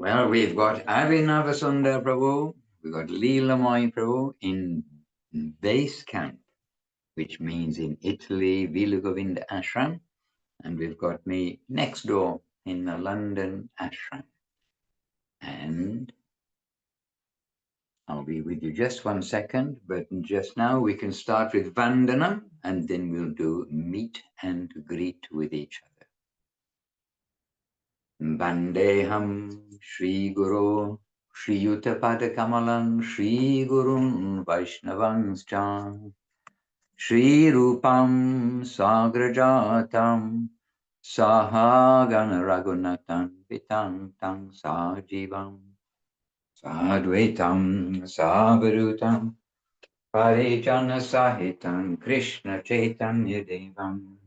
Well, we've got Abhinavasundar Prabhu, we've got Leelamoy Prabhu in base camp, which means in Italy, Vilugovinda Ashram, and we've got me next door in the London Ashram. And I'll be with you just 1 second, but just now we can start with Vandanam, and then we'll do meet and greet with each other. Vandeham Shri Guru Shri Yuttapada Kamalam Shri Gurun Vaishnavangscha Shri Rupam Sagrajatam Sahagana Raghunathan Vitam Tang Sajivam Sadvaitam Savarutam Parijana Sahitam Krishna Chaitanya Devam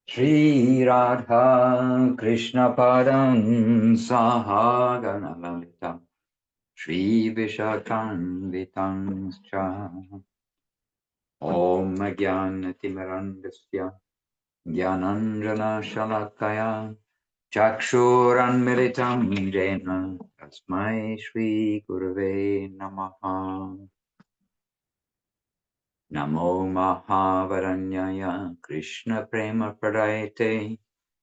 Shri Radha Krishna Padam Sahagana Lalitam Shri Vishakam Cha Om Jnana Timirandasya Jnananjana Shalakaya Chakshuran Militam Jena Tasmai Shri Gurave Namaha Namo Mahavaranyaya Krishna Prema Pradayate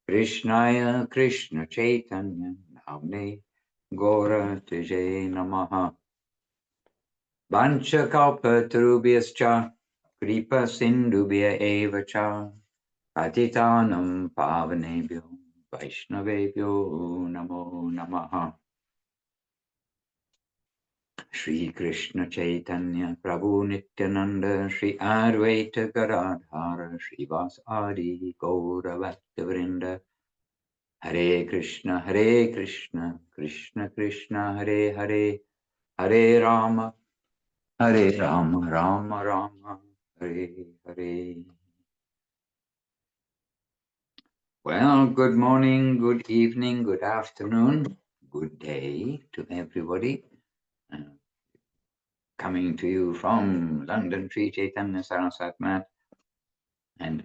Krishnaya Krishna Chaitanya Namne Gora Tije Namaha Vancha Kalpa Tarubhyascha Kripa Sindhubhya Evacha Patitanam Pavanebhyo Vaishnavebhyo Namo Namaha Shri Krishna Chaitanya Prabhu Nityananda Shri Advaita Gadadhara Shri Vasadi Gaura Bhaktavrinda Hare Krishna Krishna Krishna Hare Hare Hare Rama Rama Rama Hare Hare. Well, good morning, good evening, good afternoon, good day to everybody. Coming to you from London, Sri Chaitanya Saraswat Math, and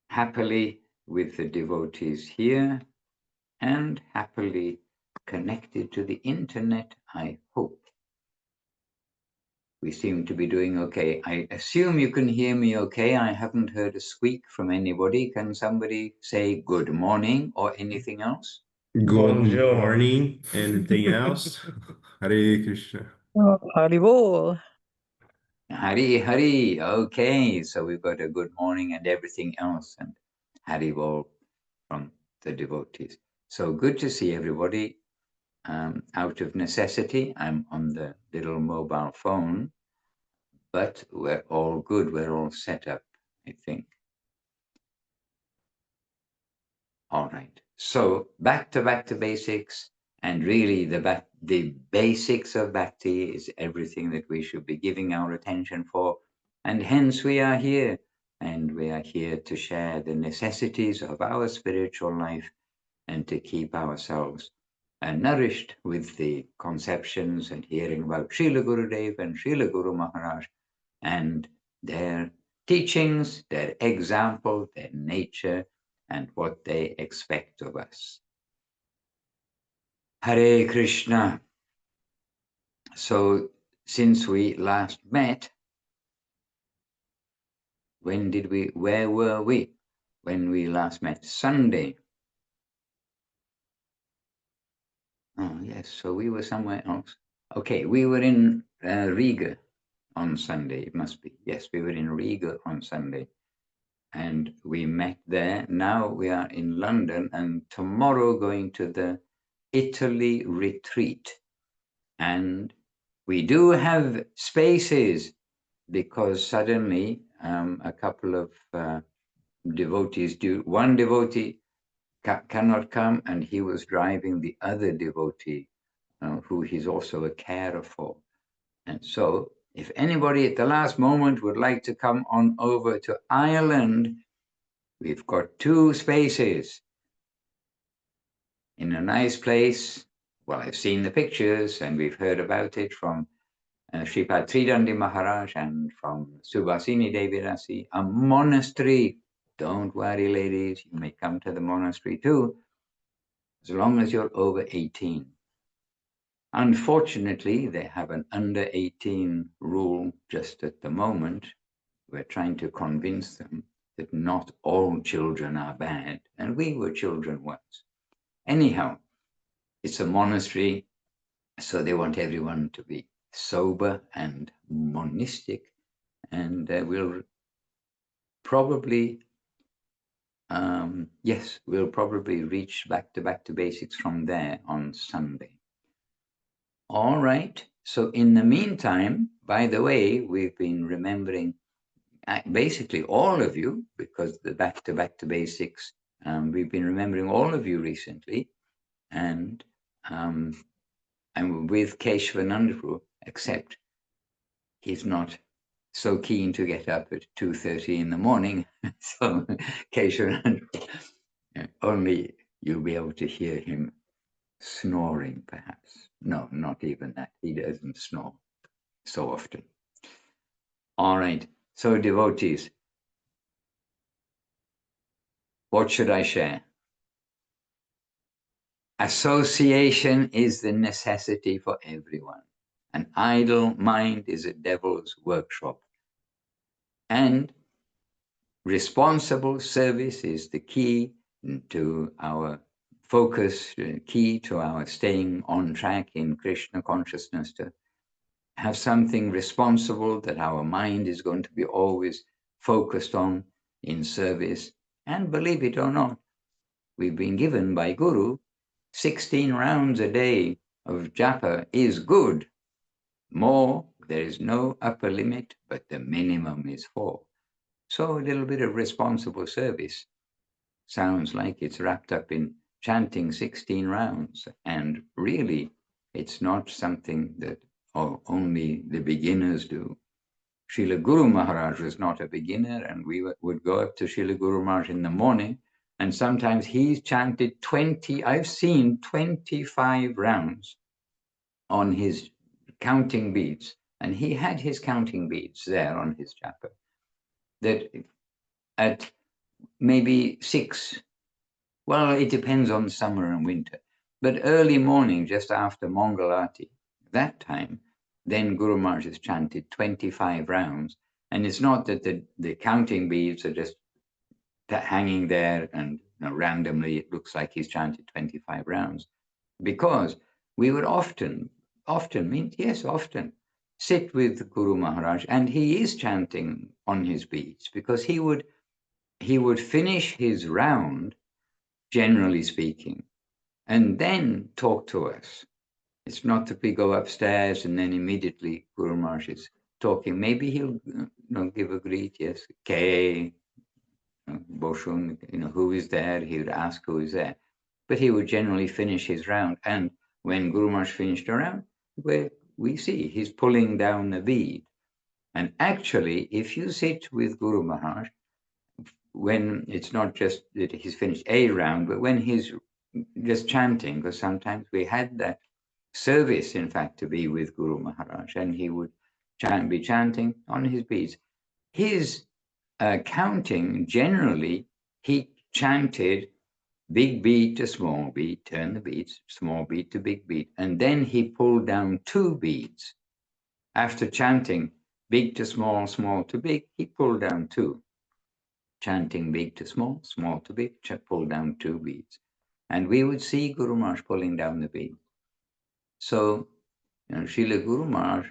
happily with the devotees here and happily connected to the internet, I hope. We seem to be doing okay. I assume you can hear me okay. I haven't heard a squeak from anybody. Can somebody say good morning or anything else? Good morning. Anything else? Hare Krishna. Haribol. Hari Hari. Okay, so we've got a good morning and everything else, and Haribol from the devotees. So good to see everybody. Out of necessity, I'm on the little mobile phone, but we're all good. We're all set up, I think. All right. So back to basics, and really the basics of bhakti is everything that we should be giving our attention for, and hence we are here, and we are here to share the necessities of our spiritual life and to keep ourselves nourished with the conceptions and hearing about Srila Gurudev and Srila Guru Maharaj and their teachings, their example, their nature, and what they expect of us. Hare Krishna. So since we last met, where were we when we last met? Sunday. Oh yes, so we were somewhere else. Okay, we were in Riga on Sunday, it must be. Yes, we were in Riga on Sunday. And we met there. Now we are in London, and tomorrow going to the Italy retreat. And we do have spaces because suddenly a couple of devotees one devotee cannot come, and he was driving the other devotee who he's also a carer for. And so if anybody at the last moment would like to come on over to Ireland, we've got 2 spaces in a nice place. Well, I've seen the pictures and we've heard about it from Sripad Tridandi Maharaj and from Subhasini Devi Dasi, a monastery. Don't worry, ladies, you may come to the monastery too. as long as you're over 18. Unfortunately, they have an under 18 rule just at the moment. We're trying to convince them that not all children are bad, and we were children once. Anyhow, it's a monastery, so they want everyone to be sober and monistic, and we'll probably, yes, we'll probably reach back to basics from there on Sunday. All right. So in the meantime, by the way, we've been remembering basically all of you, because the back to basics, we've been remembering all of you recently, and I'm with Keshavananda Prabhu, except he's not so keen to get up at 2:30 in the morning. So Keshavananda, only you'll be able to hear him snoring, perhaps. No, not even that. He doesn't snore so often. All right. So devotees, what should I share? Association is the necessity for everyone. An idle mind is a devil's workshop. And responsible service is the key to our focus, key to our staying on track in Krishna consciousness, to have something responsible that our mind is going to be always focused on in service. And believe it or not, we've been given by Guru 16 rounds a day of japa is good. More, there is no upper limit, but the minimum is 4. So a little bit of responsible service sounds like it's wrapped up in chanting 16 rounds. And really, it's not something that only the beginners do. Srila Guru Maharaj was not a beginner, and we would go up to Srila Guru Maharaj in the morning, and sometimes he's chanted 20, I've seen 25 rounds on his counting beads, and he had his counting beads there on his japa, that at maybe 6, well, it depends on summer and winter, but early morning, just after mangal arti, that time, then Guru Maharaj has chanted 25 rounds. And it's not that the counting beads are just hanging there and randomly it looks like he's chanted 25 rounds, because we would often sit with Guru Maharaj, and he is chanting on his beads, because he would finish his round, generally speaking, and then talk to us. It's not that we go upstairs and then immediately Guru Maharaj is talking. Maybe he'll give a greet, yes, K, Boshun, who is there? He would ask who is there. But he would generally finish his round. And when Guru Maharaj finished a round, we see he's pulling down the bead. And actually, if you sit with Guru Maharaj, when it's not just that he's finished a round, but when he's just chanting, because sometimes we had that service, in fact, to be with Guru Maharaj, and he would be chanting on his beads. His counting, generally, he chanted big bead to small bead, turn the beads, small bead to big bead, and then he pulled down 2 beads. After chanting big to small, small to big, he pulled down 2. Chanting big to small, small to big, pulled down 2 beads. And we would see Guru Maharaj pulling down the bead. So, Srila Guru Maharaj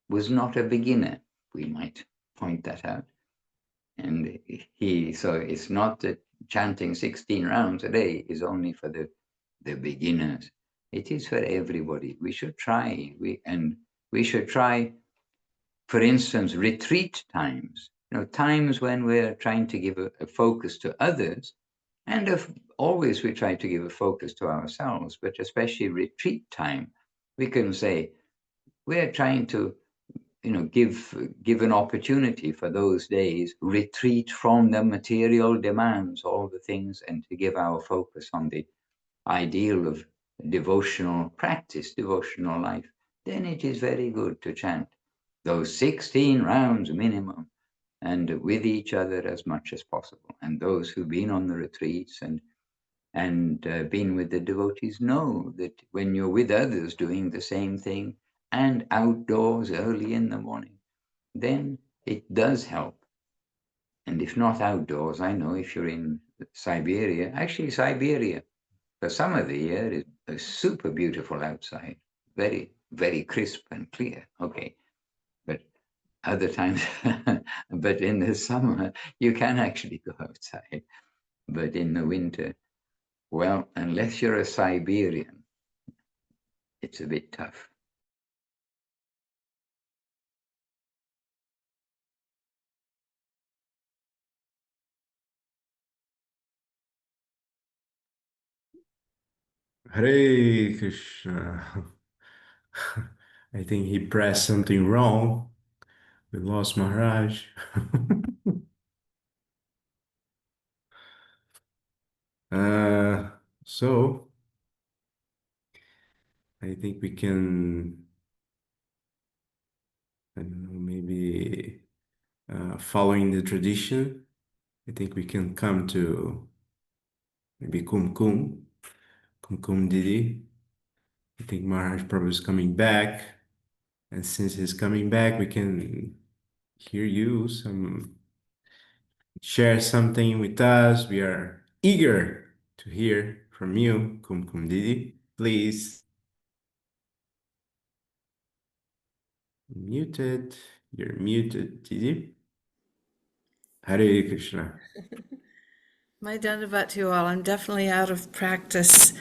was not a beginner. We might point that out. And so it's not that chanting 16 rounds a day is only for the beginners. It is for everybody. We should try. We should try, for instance, retreat times. Times when we're trying to give a focus to others, and always we try to give a focus to ourselves, but especially retreat time, we can say we're trying to give an opportunity for those days, retreat from the material demands, all the things, and to give our focus on the ideal of devotional practice, devotional life. Then it is very good to chant those 16 rounds minimum, and with each other as much as possible. And those who've been on the retreats and and been with the devotees know that when you're with others doing the same thing and outdoors early in the morning, then it does help. And if not outdoors, I know if you're in Siberia, actually Siberia, for some of the year is super beautiful outside, very, very crisp and clear. Okay, but other times, but in the summer, you can actually go outside. But in the winter, well, unless you're a Siberian, it's a bit tough. Hare Krishna. I think he pressed something wrong. We lost Maharaj. So I think we can, I don't know, maybe following the tradition, I think we can come to maybe Kumkum Devi. I think Maharaj Prabhu is coming back. And since he's coming back, we can hear you share something with us. We are eager to hear from you, Kumkum Devi. Please. Muted. You're muted, Didi. Hare Krishna. My Dandavat to you all. I'm definitely out of practice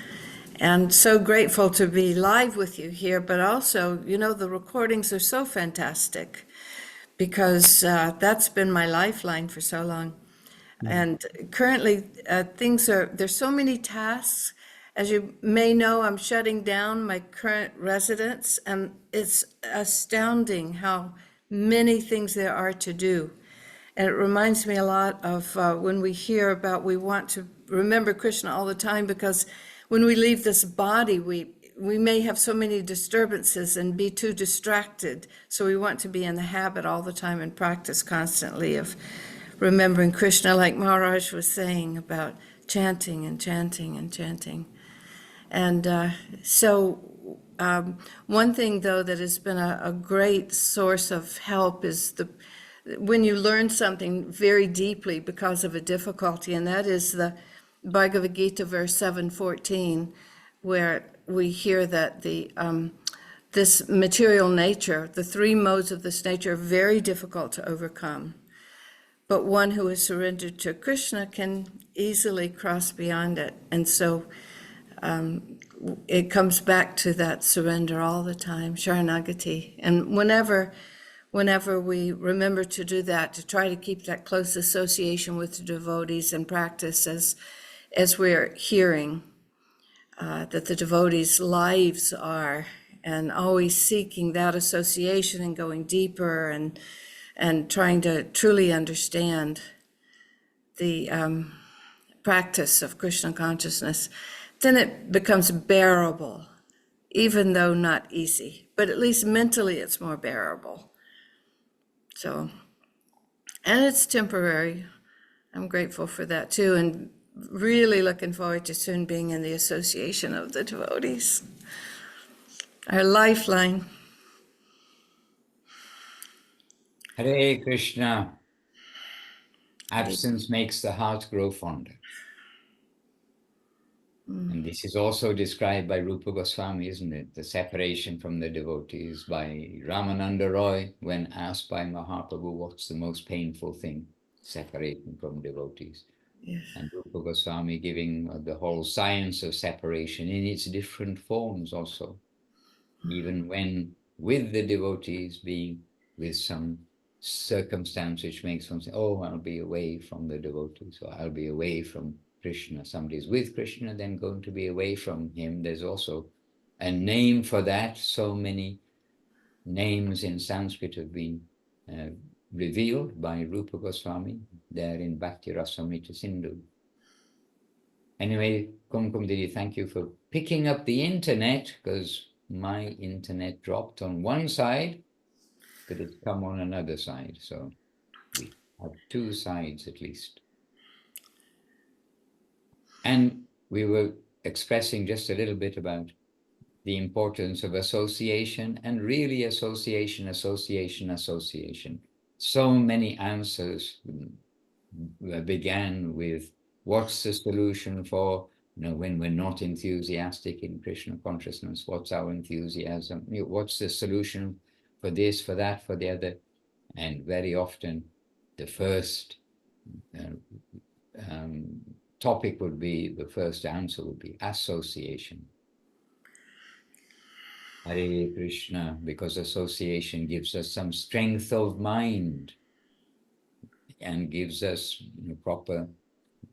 and so grateful to be live with you here, but also, you know, the recordings are so fantastic because that's been my lifeline for so long. And currently, there's so many tasks. As you may know, I'm shutting down my current residence, and it's astounding how many things there are to do. And it reminds me a lot of when we hear about we want to remember Krishna all the time, because when we leave this body, we may have so many disturbances and be too distracted. So we want to be in the habit all the time and practice constantly of remembering Krishna, like Maharaj was saying about chanting and chanting and chanting. And one thing, though, that has been a great source of help is when you learn something very deeply because of a difficulty, and that is the Bhagavad-gita verse 7:14, where we hear that this material nature, the three modes of this nature, are very difficult to overcome. But one who is surrendered to Krishna can easily cross beyond it. And so it comes back to that surrender all the time, Sharanagati. And whenever we remember to do that, to try to keep that close association with the devotees and practice as we're hearing that the devotees' lives are, and always seeking that association and going deeper and trying to truly understand the practice of Krishna consciousness, then it becomes bearable, even though not easy, but at least mentally it's more bearable. So, and it's temporary. I'm grateful for that too, and really looking forward to soon being in the association of the devotees. Our lifeline. Hare Krishna. Absence makes the heart grow fonder. And this is also described by Rupa Goswami, isn't it? The separation from the devotees by Ramananda Roy, when asked by Mahaprabhu, what's the most painful thing? Separating from devotees. Yes. And Rupa Goswami giving the whole science of separation in its different forms also. Even when with the devotees, being with some circumstance which makes one say, oh, I'll be away from the devotees, or I'll be away from Krishna. Somebody's with Krishna, then going to be away from him. There's also a name for that. So many names in Sanskrit have been revealed by Rupa Goswami there in Bhakti Rasamrita Sindhu. Anyway, Kumkum Devi, thank you for picking up the internet, because my internet dropped on one side, but it's come on another side. So we have two sides at least. And we were expressing just a little bit about the importance of association, and really association, association, association. So many answers began with, what's the solution for, when we're not enthusiastic in Krishna consciousness? What's our enthusiasm? What's the solution for this, for that, for the other? And very often the first topic would be, the first answer would be association. Hare Krishna, because association gives us some strength of mind and gives us proper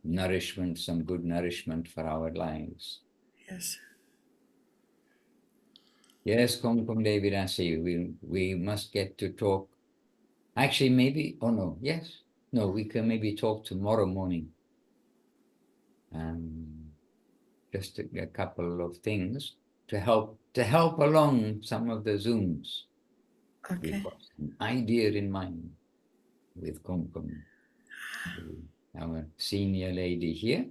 nourishment, some good nourishment for our lives. Yes. Yes, Kumkum Devi Dasi, we must get to talk. Actually, maybe, oh no, yes. No, we can maybe talk tomorrow morning. Just a couple of things to help along some of the Zooms. Okay. We've got an idea in mind with Kumkum, our senior lady here.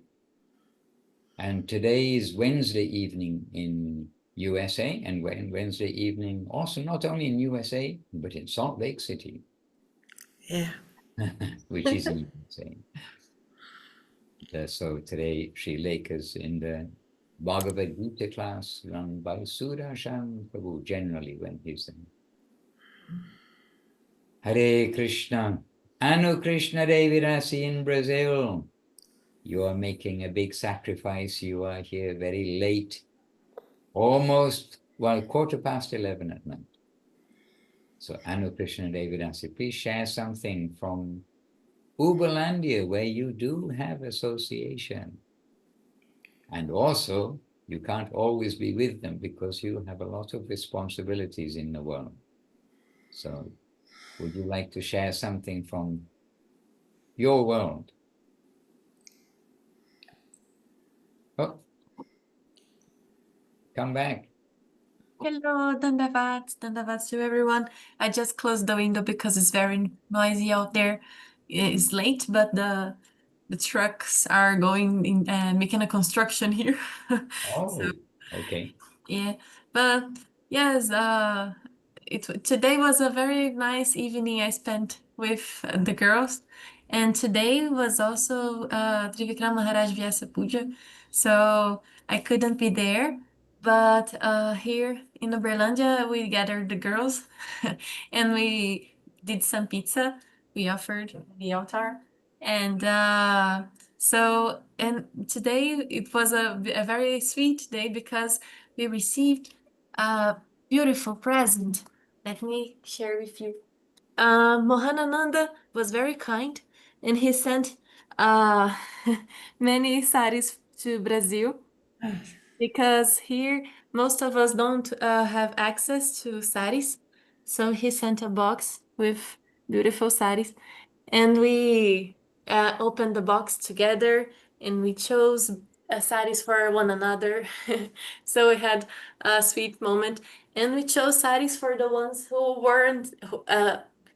And today is Wednesday evening in USA, and Wednesday evening also not only in USA, but in Salt Lake City. Yeah. Which is in USA. So today, Sri Leka's in the Bhagavad-gita class run by Srila Prabhu, generally when he's in. Hare Krishna. Anukrishna Devi Dasi in Brazil. You are making a big sacrifice. You are here very late. Almost, 11:15 at night. So Anukrishna Devi Dasi, please share something from Uberlandia, where you do have association. And also, you can't always be with them because you have a lot of responsibilities in the world. So, would you like to share something from your world? Oh, come back. Hello, Dandavats to everyone. I just closed the window because it's very noisy out there. It's late, but the trucks are going in making a construction here. Oh, okay. Yeah, but yes, today was a very nice evening I spent with the girls, and today was also Trivikram Maharaj Vyasa Puja, so I couldn't be there. But here in Uberlândia, we gathered the girls and we did some pizza. We offered the altar, and and today it was a very sweet day because we received a beautiful present. Let me share with you. Mohanananda was very kind, and he sent uh, many saris to Brazil because here most of us don't have access to saris. So he sent a box with beautiful saris, and we opened the box together, and we chose saris for one another. So we had a sweet moment, and we chose saris for the ones who weren't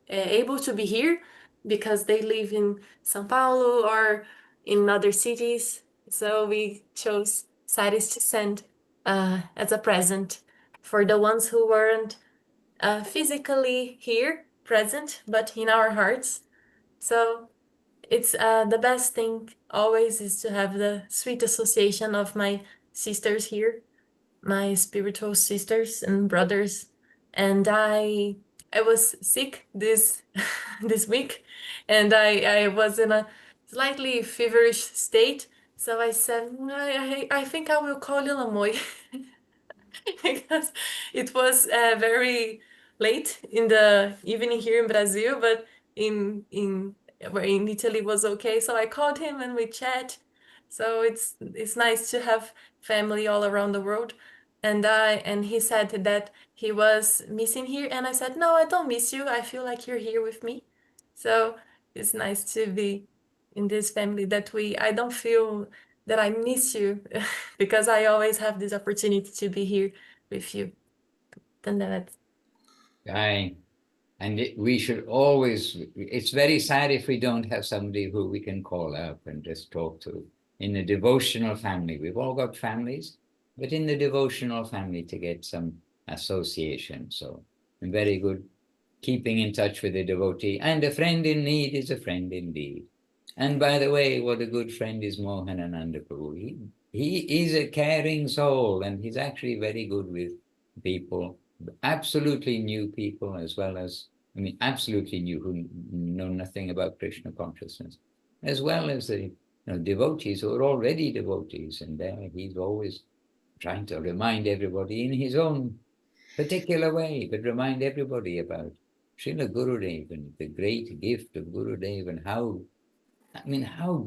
able to be here because they live in São Paulo or in other cities. So we chose saris to send as a present for the ones who weren't physically here present, but in our hearts. So it's the best thing always is to have the sweet association of my sisters here, my spiritual sisters and brothers. And I was sick this this week, and I was in a slightly feverish state. So I said, I think I will call Lilamoy because it was very late in the evening here in Brazil, but in where in Italy was okay. So I called him and we chat. So it's nice to have family all around the world. And he said that he was missing here, and I said, no, I don't miss you. I feel like you're here with me. So it's nice to be in this family that I don't feel that I miss you because I always have this opportunity to be here with you. Then that. Aye. And we should always, it's very sad if we don't have somebody who we can call up and just talk to. in the devotional family. We've all got families, but in the devotional family to get some association. So very good, keeping in touch with the devotee. And a friend in need is a friend indeed. And by the way, what a good friend is Mohanananda Prabhu. He is a caring soul, and he's actually very good with people, absolutely new people, as well as, I mean, absolutely new, who know nothing about Krishna consciousness, as well as the devotees who are already devotees. And there he's always trying to remind everybody in his own particular way, but remind everybody about Srila Gurudev and the great gift of Gurudev, and how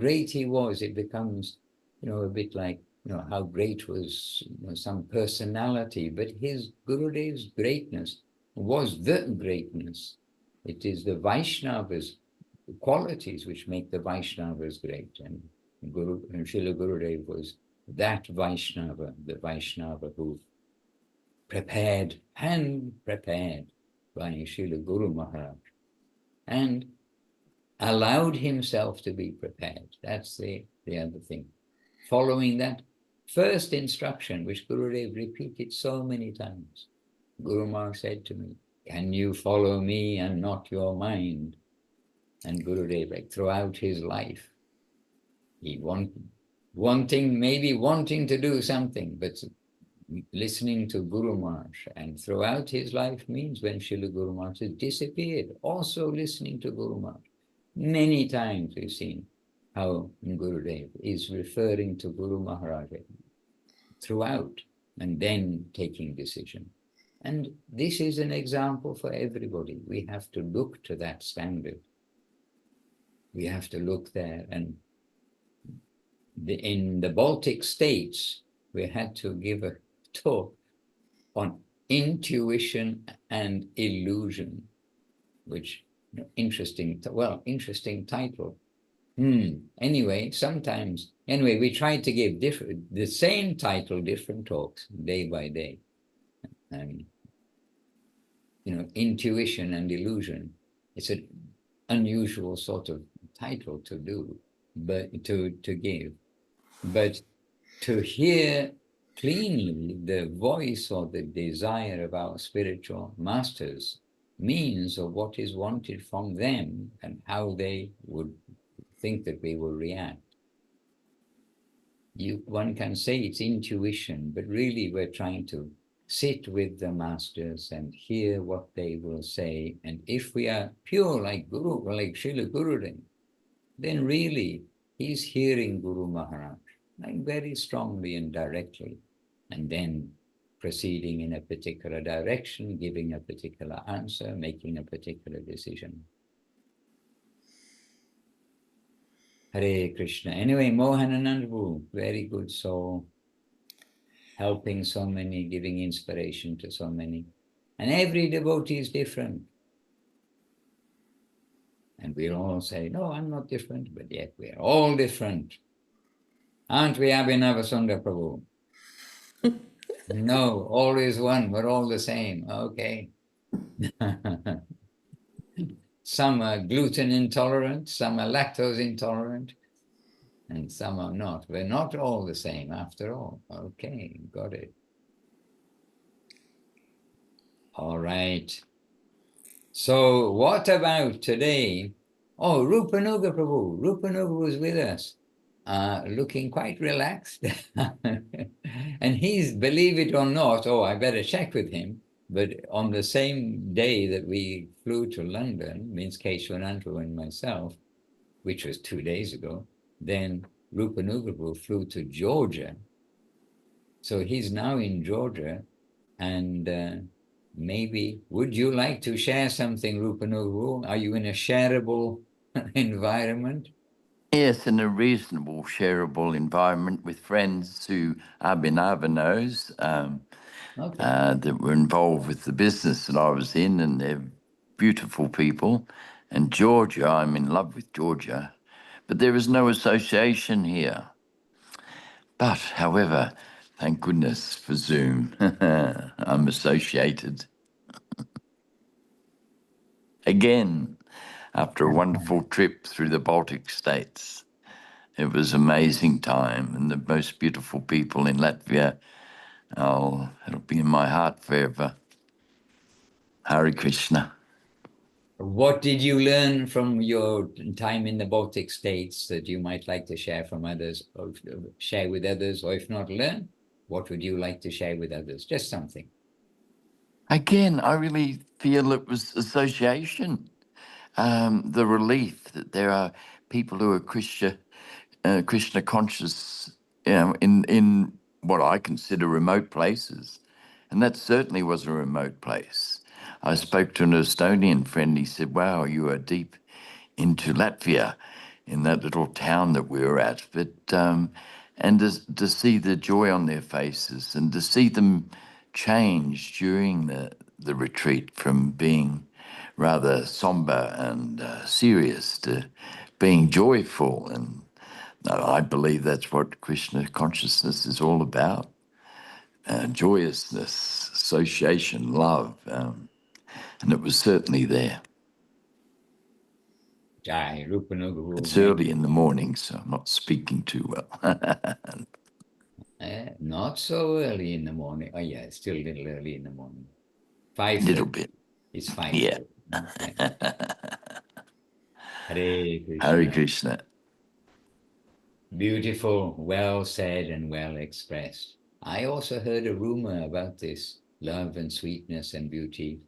great he was. It becomes, a bit like, how great was some personality, but his Gurudev's greatness was the greatness. It is the Vaishnavas' qualities which make the Vaishnavas great, and Srila Gurudev was that Vaishnava, the Vaishnava who prepared by Srila Guru Maharaj, and allowed himself to be prepared. That's the other thing. Following that first instruction, which Gurudev repeated so many times. Guru Maharaj said to me, "Can you follow me and not your mind?" And Gurudev, like throughout his life, he wanting to do something, but listening to Guru Maharaj. And throughout his life means when Srila Guru Maharaj disappeared, also listening to Guru Maharaj. Many times we've seen how Gurudev is referring to Guru Maharaj throughout, and then taking decision. And this is an example for everybody. We have to look to that standard. We have to look there. And in the Baltic states, we had to give a talk on intuition and illusion, which interesting title. Anyway, we tried to give the same title, different talks, day by day. Intuition and illusion. It's an unusual sort of title to do, but to give. But to hear cleanly the voice or the desire of our spiritual masters, means of what is wanted from them and how they would think that we will react. One can say it's intuition, but really we're trying to sit with the masters and hear what they will say. And if we are pure like Srila Gurudev, then really he's hearing Guru Maharaj, like very strongly and directly, and then proceeding in a particular direction, giving a particular answer, making a particular decision. Hare Krishna. Anyway, Mohanananda Prabhu, very good soul, helping so many, giving inspiration to so many. And every devotee is different. And we'll all say, "No, I'm not different," but yet we're all different. Aren't we, Abhinava Sundar Prabhu? No, all is one, we're all the same. Okay. Some are gluten intolerant, some are lactose intolerant, and some are not. We're not all the same after all. Okay, got it. All right. So what about today? Oh, Rupa Nuga Prabhu. Rupa Nuga was with us, looking quite relaxed. And he's, believe it or not, I better check with him, but on the same day that we flew to London, means Keshwanantu and myself, which was 2 days ago, then Rupa Nuga Prabhu flew to Georgia. So he's now in Georgia, and maybe, would you like to share something, Rupa Nuga Prabhu? Are you in a shareable environment? Yes, in a reasonable, shareable environment with friends who Abhinava knows, that were involved with the business that I was in, and they're beautiful people. And Georgia, I'm in love with Georgia, but there is no association here. But, however, thank goodness for Zoom. I'm associated. Again, after a wonderful trip through the Baltic states. It was amazing time, and the most beautiful people in Latvia. Oh, it'll be in my heart forever. Hare Krishna. What did you learn from your time in the Baltic states that you might like to share from others, or share with others, or if not learn, what would you like to share with others? Just something. Again, I really feel it was association. The relief that there are people who are Krishna conscious, in what I consider remote places. And that certainly was a remote place. I spoke to an Estonian friend. He said, wow, you are deep into Latvia in that little town that we were at. But and to see the joy on their faces and to see them change during the retreat from being rather somber and serious to being joyful. And I believe that's what Krishna consciousness is all about. Joyousness, association, love. And it was certainly there. Jai, Rupa Nuga Prabhu. It's early in the morning, so I'm not speaking too well. Not so early in the morning. Oh yeah, it's still a little early in the morning. 5:30. Little bit. It's 5:30. Yeah. Hare Krishna. Hare Krishna. Beautiful, well said and well expressed. I also heard a rumor about this love and sweetness and beauty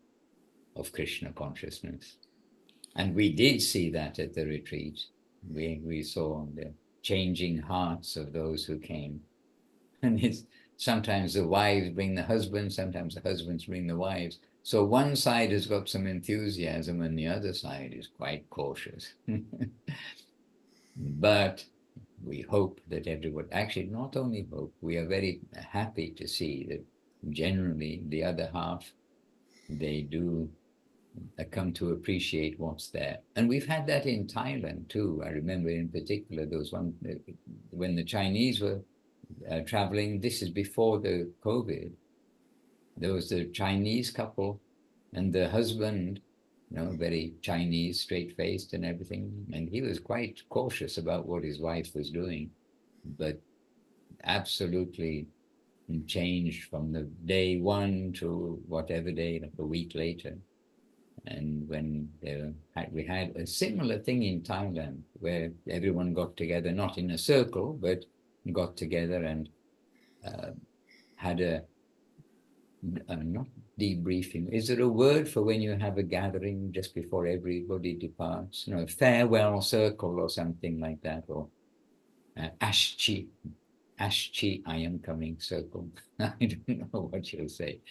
of Krishna consciousness. And we did see that at the retreat. We saw the changing hearts of those who came. And it's sometimes the wives bring the husbands, sometimes the husbands bring the wives. So one side has got some enthusiasm and the other side is quite cautious. But we hope that everyone, actually not only hope, we are very happy to see that generally the other half, they do come to appreciate what's there. And we've had that in Thailand too. I remember in particular, there was one, when the Chinese were traveling, this is before the COVID, there was a Chinese couple and the husband, very Chinese, straight-faced and everything. And he was quite cautious about what his wife was doing, but absolutely changed from the day one to whatever day, like a week later. And when we had a similar thing in Thailand where everyone got together, not in a circle, but got together and had a not debriefing. Is there a word for when you have a gathering just before everybody departs? Farewell circle or something like that, or ashchi, I am coming circle. I don't know what you'll say.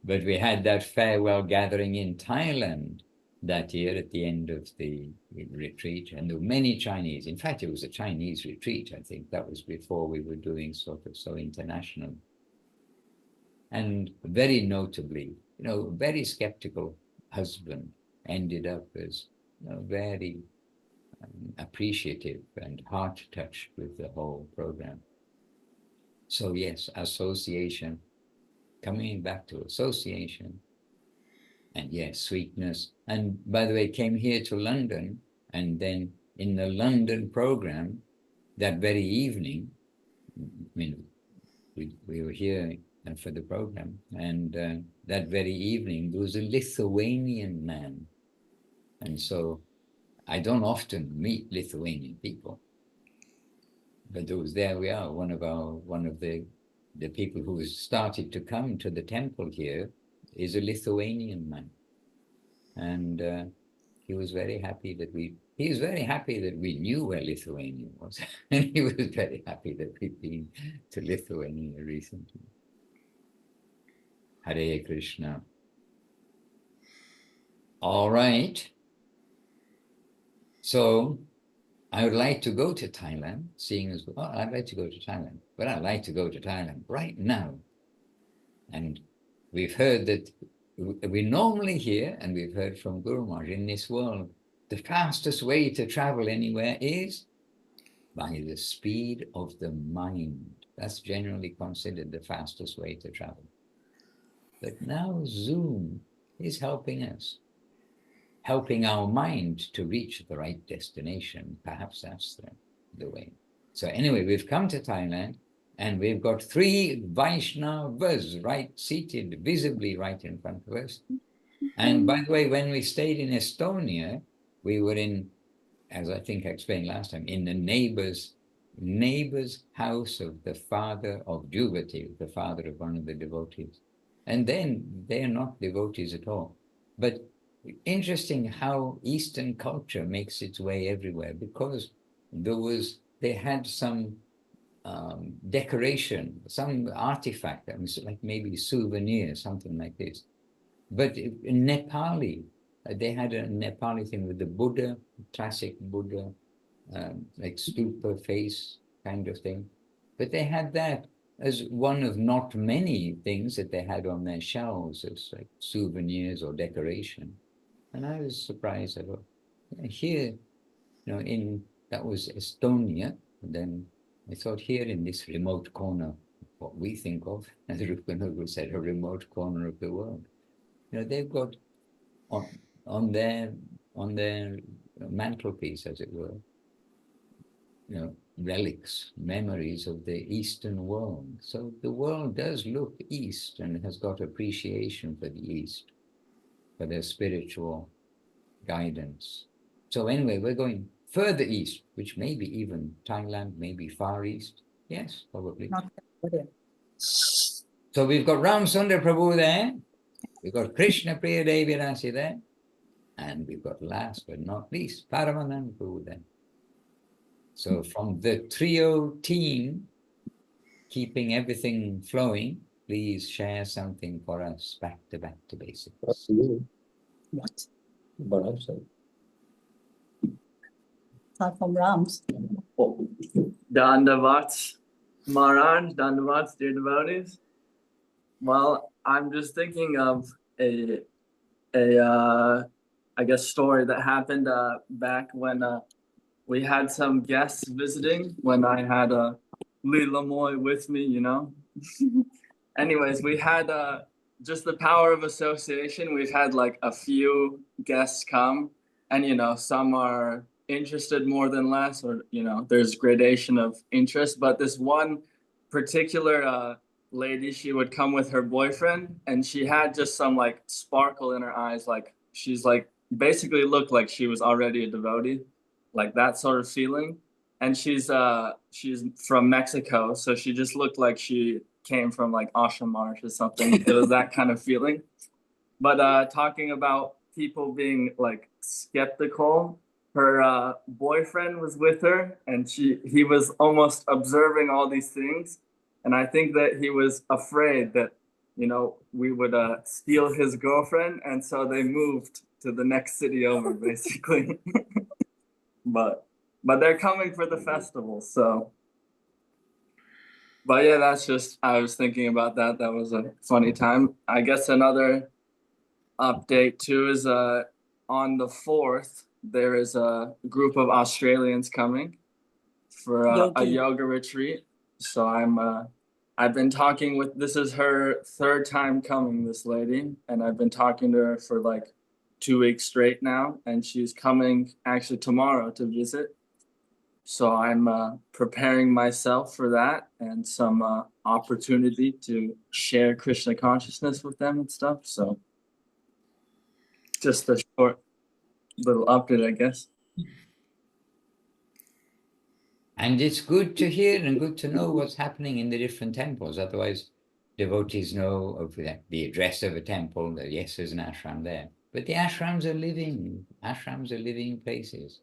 But we had that farewell gathering in Thailand that year at the end of the retreat, and there were many Chinese. In fact, it was a Chinese retreat. I think that was before we were doing sort of so international. And very notably, very skeptical husband ended up as very appreciative and heart-touched with the whole program. So yes, association, coming back to association, and yes, sweetness. And by the way, came here to London, and then in the London program, that very evening, we were here for the program, and that very evening there was a Lithuanian man, and so I don't often meet Lithuanian people, but there we are. One of the people who has started to come to the temple here is a Lithuanian man, and he was very happy that we knew where Lithuania was, and he was very happy that we'd been to Lithuania recently. Hare Krishna. All right. So I would like to go to Thailand, seeing as I'd like to go to Thailand, but I'd like to go to Thailand right now. And we've heard that we normally hear, and we've heard from Guru Maharaj, in this world, the fastest way to travel anywhere is by the speed of the mind. That's generally considered the fastest way to travel. But now Zoom is helping us, helping our mind to reach the right destination. Perhaps that's the way. So anyway, we've come to Thailand, and we've got 3 Vaishnavas seated visibly right in front of us. And by the way, when we stayed in Estonia, we were in, as I think I explained last time, in the neighbor's house of the father of Juvati, the father of one of the devotees. And then they're not devotees at all. But interesting how Eastern culture makes its way everywhere, because they had some decoration, some artifact, like maybe souvenir, something like this. But in Nepali, they had a Nepali thing with the Buddha, classic Buddha, like stupa face kind of thing. But they had that as one of not many things that they had on their shelves as like souvenirs or decoration. And I was surprised at it. Here, that was Estonia. And then I thought here in this remote corner, what we think of, as Rupa Nuga said, a remote corner of the world. They've got on their mantelpiece, as it were, relics, memories of the Eastern world. So the world does look East and has got appreciation for the East, for their spiritual guidance. So anyway, we're going further east, which may be even Thailand, maybe Far East. Yes, probably. So we've got Ramsundar Prabhu there. We've got Krishna Priya Devi Dasi there. And we've got, last but not least, Paramananda Prabhu there. So from the trio team, keeping everything flowing, please share something for us back to basics. What? Start from Rams. Dandavat Maharaj, Dandavat, dear devotees. Well, I'm just thinking of a I guess story that happened back when we had some guests visiting when I had Leela Moy with me, Anyways, we had just the power of association. We've had like a few guests come, and some are interested more than less, or there's gradation of interest. But this one particular lady, she would come with her boyfriend, and she had just some like sparkle in her eyes, like she's like basically looked like she was already a devotee, like that sort of feeling. And she's from Mexico, so she just looked like she came from like Ashrams or something. It was that kind of feeling. But talking about people being like skeptical, her boyfriend was with her, and he was almost observing all these things. And I think that he was afraid that, we would steal his girlfriend. And so they moved to the next city over, basically. But they're coming for the festival, so. But yeah, that's just, I was thinking about that. That was a funny time. I guess another update too is on the 4th, there is a group of Australians coming for a yoga retreat. So I've been talking with, this is her 3rd time coming, this lady, and I've been talking to her for like 2 weeks straight now, and she's coming actually tomorrow to visit. So I'm preparing myself for that and some opportunity to share Krishna consciousness with them and stuff. So just a short little update, I guess. And it's good to hear and good to know what's happening in the different temples. Otherwise, devotees know of the address of a temple, that yes, there's an ashram there. But the ashrams are living places.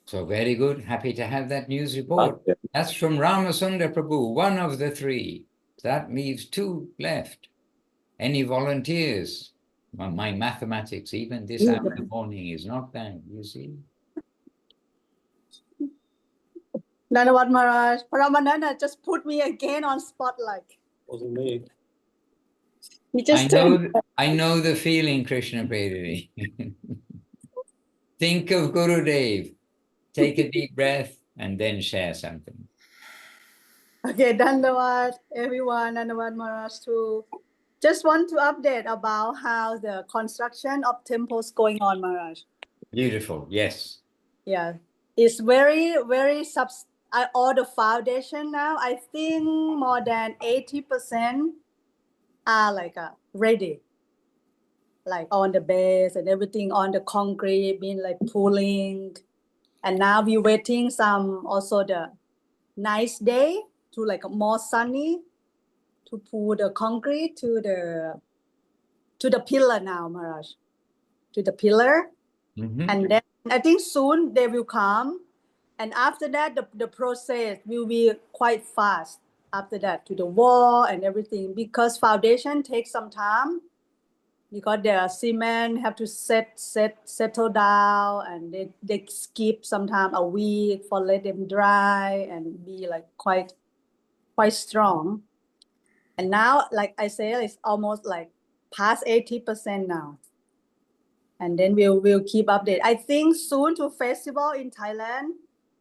So very good. Happy to have that news report. That's from Ramasundar Prabhu, one of the 3. That leaves 2 left. Any volunteers? Well, my mathematics, even this hour in the morning, is not bad, you see. Dandavat Maharaj, Paramananda just put me again on spotlight. Wasn't me. He just turned. I know the feeling, Krishna Prabhu. Think of Gurudev. Take a deep breath and then share something. Okay, Dandavat, everyone, Dandavat Maharaj too. Just want to update about how the construction of temples going on, Maharaj. Beautiful, yes. Yeah, it's very, very all the foundation now, I think more than 80% are like ready, like on the base and everything on the concrete, being like pulling. And now we're waiting some also the nice day to like more sunny to pull the concrete to the pillar now, Maharaj, to the pillar. And then I think soon they will come. And after that, the process will be quite fast after that to the wall and everything, because foundation takes some time, because the cement have to settle down, and they skip sometime a week for let them dry and be like quite strong. And now, like I said, it's almost like past 80% now. And then we'll keep update. I think soon to festival in Thailand,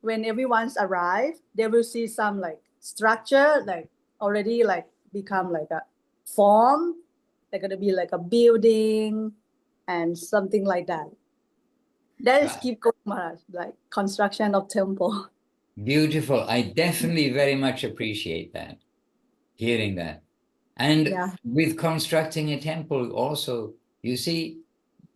when everyone's arrived, they will see some like structure, like already like become like a form. They're gonna be like a building and something like that. That is keep going, Maharaj, like construction of temple. Beautiful. I definitely very much appreciate that, hearing that. And with constructing a temple also, you see,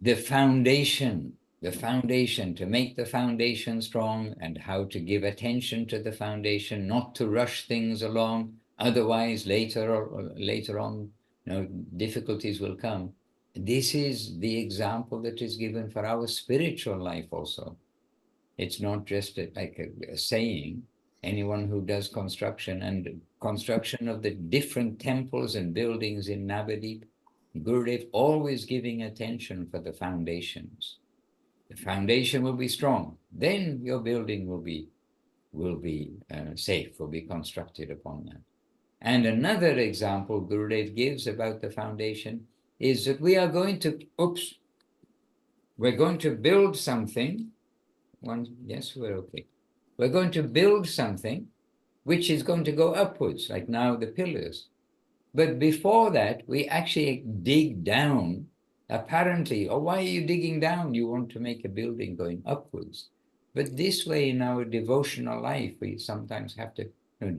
the foundation, to make the foundation strong, and how to give attention to the foundation, not to rush things along. Otherwise, later on, difficulties will come. This is the example that is given for our spiritual life also. It's not just like a saying. Anyone who does construction of the different temples and buildings in Navadip, Gurudev always giving attention for the foundations. The foundation will be strong. Then your building will be safe, will be constructed upon that. And another example Gurudev gives about the foundation is that we are going to, we're going to build something. Yes, we're okay. We're going to build something which is going to go upwards, like now the pillars. But before that, we actually dig down, apparently. Oh, why are you digging down? You want to make a building going upwards. But this way in our devotional life, we sometimes have to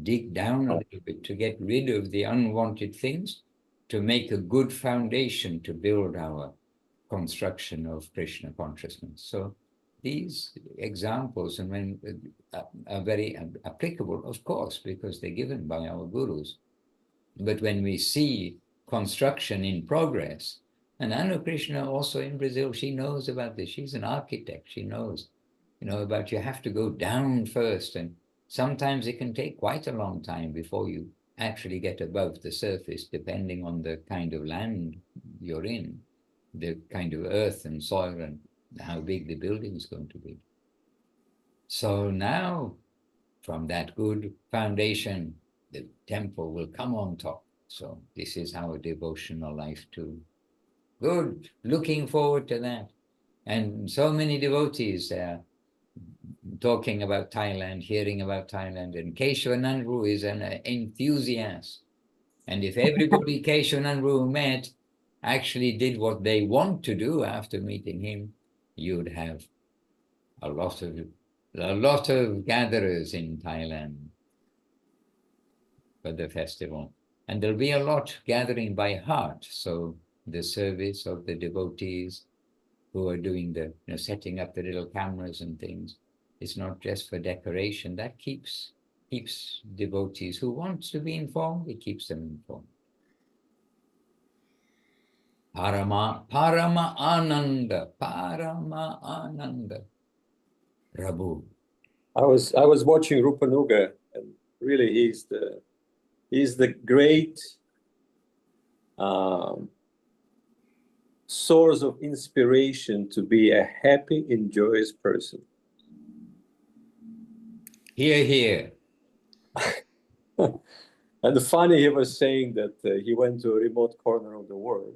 dig down a little bit to get rid of the unwanted things, to make a good foundation to build our construction of Krishna consciousness. So these examples are very applicable, of course, because they're given by our gurus. But when we see construction in progress, and Anukrishna also in Brazil, she knows about this. She's an architect. She knows, about you have to go down first. And sometimes it can take quite a long time before you actually get above the surface, depending on the kind of land you're in, the kind of earth and soil, and how big the building is going to be. So now, from that good foundation, the temple will come on top. So this is our devotional life too. Good. Looking forward to that. And so many devotees talking about Thailand, hearing about Thailand. And Keshavanandru is an enthusiast. And if everybody Keshavanandru met actually did what they want to do after meeting him, you'd have a lot of gatherers in Thailand for the festival. And there'll be a lot gathering by heart. So the service of the devotees who are doing the, setting up the little cameras and things, it's not just for decoration. That keeps devotees who want to be informed, it keeps them informed. Parama Ananda, Prabhu. I was watching Rupa Nuga, and really he's the great source of inspiration to be a happy and joyous person. Hear, hear. And funny, he was saying that he went to a remote corner of the world,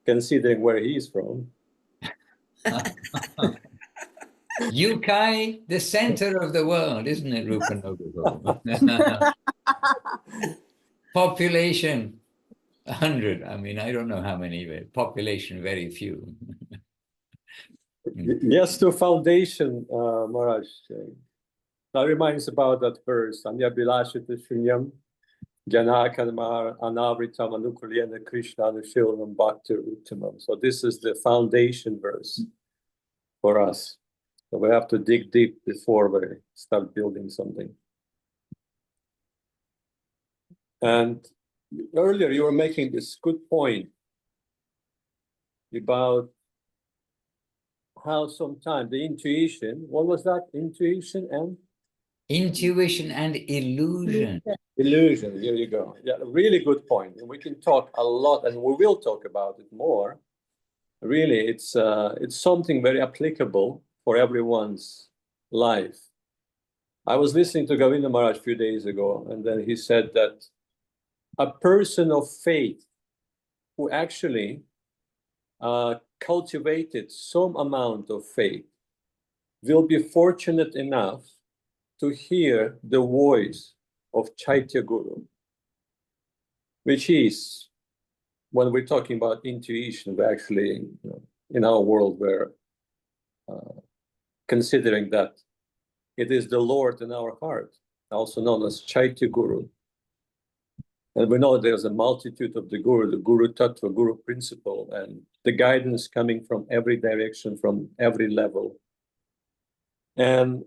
considering where he is from. UK, the center of the world, isn't it, Rupa Nuga? Population 100. I mean, I don't know how many, but population very few. Yes, to foundation, Maharaj. That reminds about that verse. Anya Bilashita Shunyam, Janakanamar, Anavritam, Anukrishna Krishna, Anushilam, Bhakti Uttamam. So this is the foundation verse for us. So we have to dig deep before we start building something. And earlier you were making this good point about how sometimes the intuition, what was that? Intuition and? Intuition and illusion. Illusion, here you go. Yeah, really good point. And we can talk a lot, and we will talk about it more. Really, it's something very applicable for everyone's life. I was listening to Govinda Maharaj a few days ago, and then he said that a person of faith who actually cultivated some amount of faith will be fortunate enough to hear the voice of Chaitya Guru, which is, when we're talking about intuition, we're actually, in our world, we're considering that it is the Lord in our heart, also known as Chaitya Guru. And we know there's a multitude of the Guru Tattva, Guru principle, and the guidance coming from every direction, from every level. And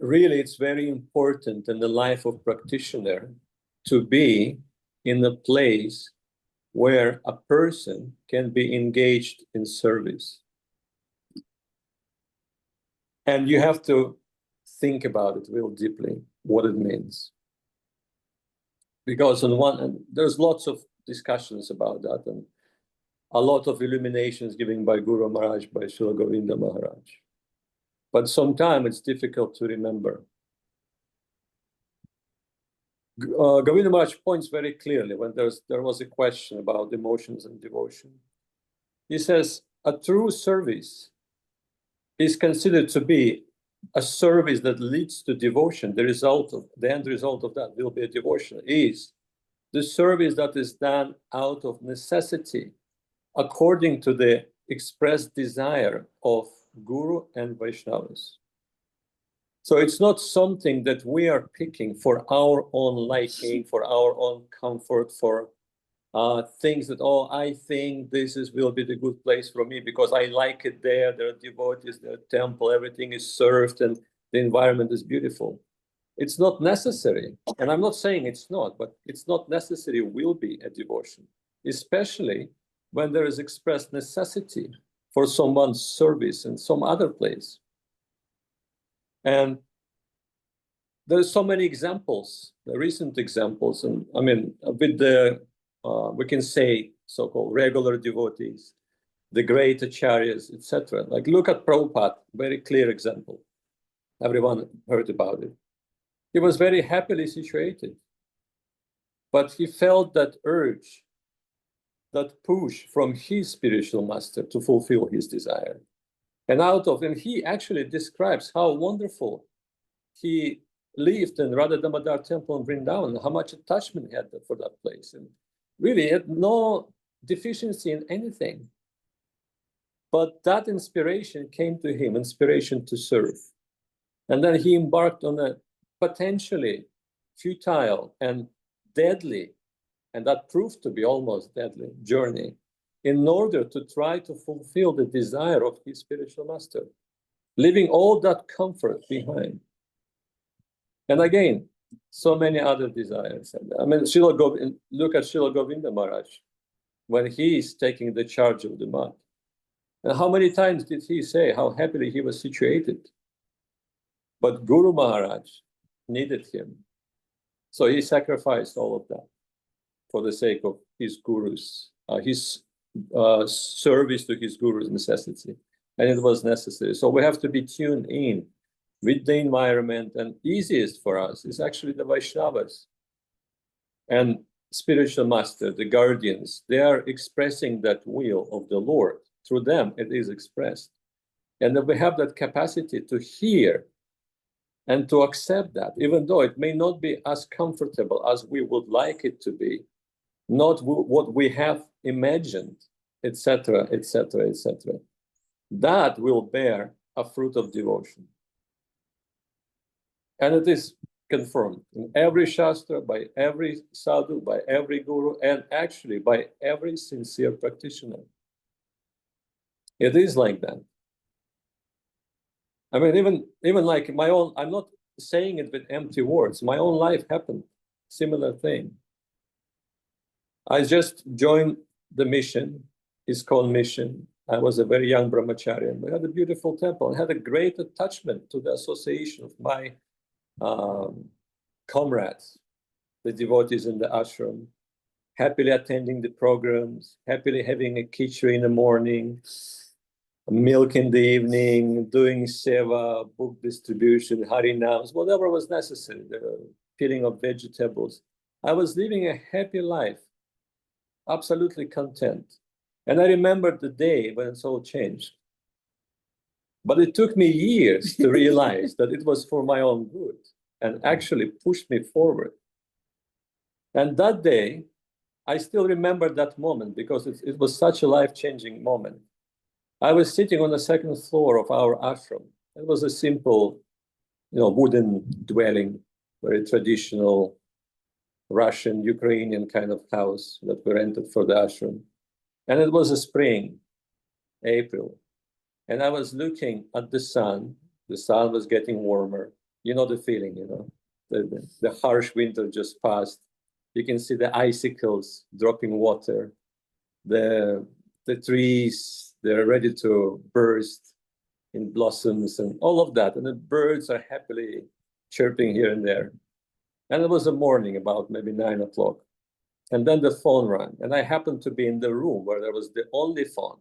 really, it's very important in the life of practitioner to be in a place where a person can be engaged in service. And you have to think about it real deeply, what it means. Because on one end, there's lots of discussions about that, and a lot of illuminations given by Guru Maharaj, by Srila Govinda Maharaj. But sometimes it's difficult to remember. Govinda Maharaj points very clearly when there was a question about emotions and devotion. He says, a true service is considered to be a service that leads to devotion. The end result of that will be a devotion, is the service that is done out of necessity, according to the expressed desire of Guru and Vaishnavas. So it's not something that we are picking for our own liking, for our own comfort, for things that, I think will be the good place for me because I like it there. There are devotees, there are temple, everything is served, and the environment is beautiful. It's not necessary, and I'm not saying it's not, but it's not necessary will be a devotion, especially when there is expressed necessity for someone's service in some other place. And there's so many examples, the recent examples, and I mean, with the we can say so-called regular devotees, the great acharyas, etc. Like look at Prabhupada, very clear example. Everyone heard about it. He was very happily situated, but he felt that urge, that push from his spiritual master to fulfill his desire. And he actually describes how wonderful he lived in Radha Damodar temple in Vrindavan, how much attachment he had for that place. And really had no deficiency in anything. But that inspiration came to him, inspiration to serve. And then he embarked on a potentially futile and deadly, and that proved to be almost deadly, journey in order to try to fulfill the desire of his spiritual master, leaving all that comfort behind. And again, so many other desires. I mean, look at Srila Govinda Maharaj when he is taking the charge of the mat. And how many times did he say how happily he was situated? But Guru Maharaj needed him. So he sacrificed all of that for the sake of his guru's, his service to his guru's necessity. And it was necessary. So we have to be tuned in with the environment, and easiest for us is actually the Vaishnavas and spiritual master, the guardians. They are expressing that will of the Lord. Through them, it is expressed. And then we have that capacity to hear and to accept that, even though it may not be as comfortable as we would like it to be, not what we have imagined, etc., etc., etc. that will bear a fruit of devotion. And it is confirmed in every Shastra, by every sadhu, by every guru, and actually by every sincere practitioner. It is like that. I mean, even like my own, I'm not saying it with empty words. My own life happened, similar thing. I just joined the mission, ISKCON mission. I was a very young brahmachari, and we had a beautiful temple. I had a great attachment to the association of my comrades, the devotees in the ashram, happily attending the programs, happily having a khichdi in the morning, milk in the evening, doing seva, book distribution, harinams, whatever was necessary, the peeling of vegetables. I was living a happy life, absolutely content. And I remember the day when it's all changed. But it took me years to realize that it was for my own good and actually pushed me forward. And that day, I still remember that moment because it was such a life-changing moment. I was sitting on the second floor of our ashram. It was a simple, wooden dwelling, very traditional Russian, Ukrainian kind of house that we rented for the ashram. And it was a spring, April. And I was looking at the sun. The sun was getting warmer. You know the feeling, the harsh winter just passed. You can see the icicles dropping water. The trees, they're ready to burst in blossoms and all of that. And the birds are happily chirping here and there. And it was a morning, about maybe 9 o'clock. And then the phone rang. And I happened to be in the room where there was the only phone.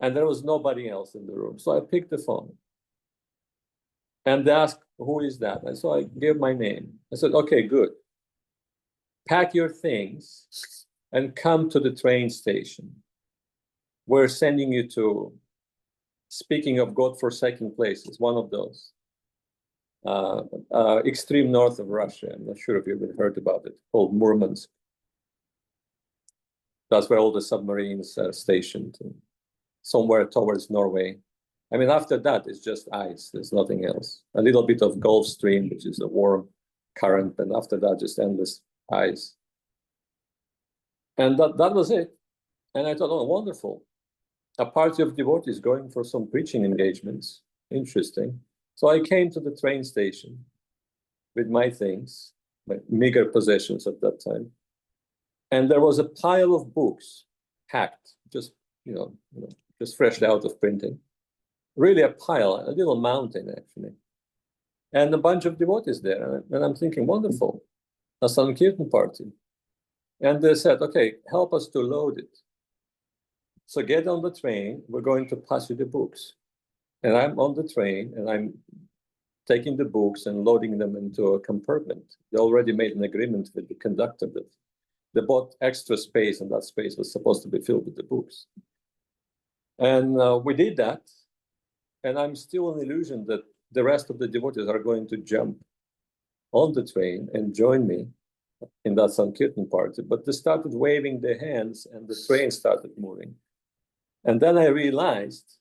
And there was nobody else in the room. So I picked the phone. And they asked, who is that? And so I gave my name. I said, okay, good. Pack your things and come to the train station. We're sending you to, speaking of God-forsaken places, one of those. Extreme north of Russia. I'm not sure if you've heard about it, called Murmansk. That's where all the submarines are stationed, somewhere towards Norway. I mean, after that, it's just ice. There's nothing else. A little bit of Gulf Stream, which is a warm current, and after that, just endless ice. And that was it. And I thought, oh, wonderful. A party of devotees going for some preaching engagements. Interesting. So I came to the train station with my things, my meager possessions at that time. And there was a pile of books packed, just freshly out of printing. Really a pile, a little mountain, actually. And a bunch of devotees there. And I'm thinking, wonderful, a Sankirtan party. And they said, okay, help us to load it. So get on the train, we're going to pass you the books. And I'm on the train, and I'm taking the books and loading them into a compartment. They already made an agreement with the conductor that they bought extra space, and that space was supposed to be filled with the books. And we did that. And I'm still in illusion that the rest of the devotees are going to jump on the train and join me in that Sankirtan party. But they started waving their hands, and the train started moving. And then I realized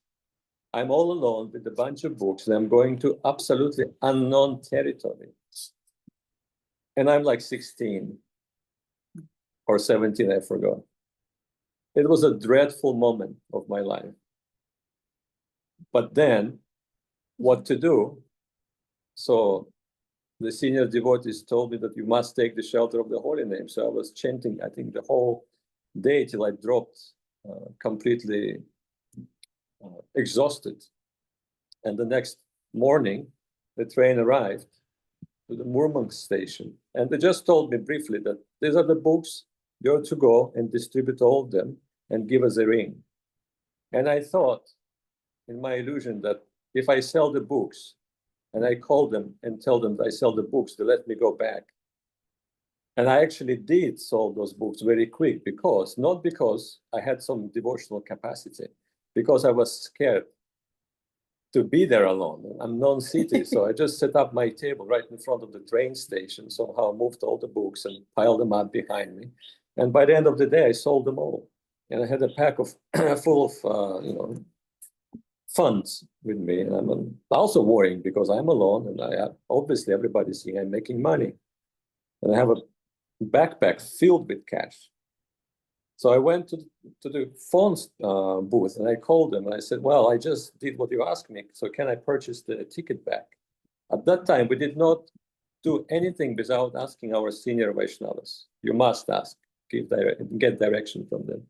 I'm all alone with a bunch of books, and I'm going to absolutely unknown territory. And I'm like 16 or 17, I forgot. It was a dreadful moment of my life. But then, what to do? So the senior devotees told me that you must take the shelter of the holy name. So I was chanting, I think, the whole day till I dropped completely exhausted. And the next morning, the train arrived to the Murmansk station. And they just told me briefly that these are the books, you're to go and distribute all of them and give us a ring. And I thought, in my illusion, that if I sell the books and I call them and tell them that I sell the books, they let me go back. And I actually did sell those books very quick not because I had some devotional capacity, because I was scared to be there alone, an unknown city. So I just set up my table right in front of the train station, somehow moved all the books and piled them up behind me. And by the end of the day, I sold them all. And I had a pack of full of, funds with me, and I'm also worrying because I'm alone, and I have, obviously everybody's seeing I'm making money, and I have a backpack filled with cash. So I went to the phones booth, and I called them, and I said, well, I just did what you asked me, so can I purchase the ticket back? At that time, we did not do anything without asking our senior Vaishnavas. You must ask, get direction from them.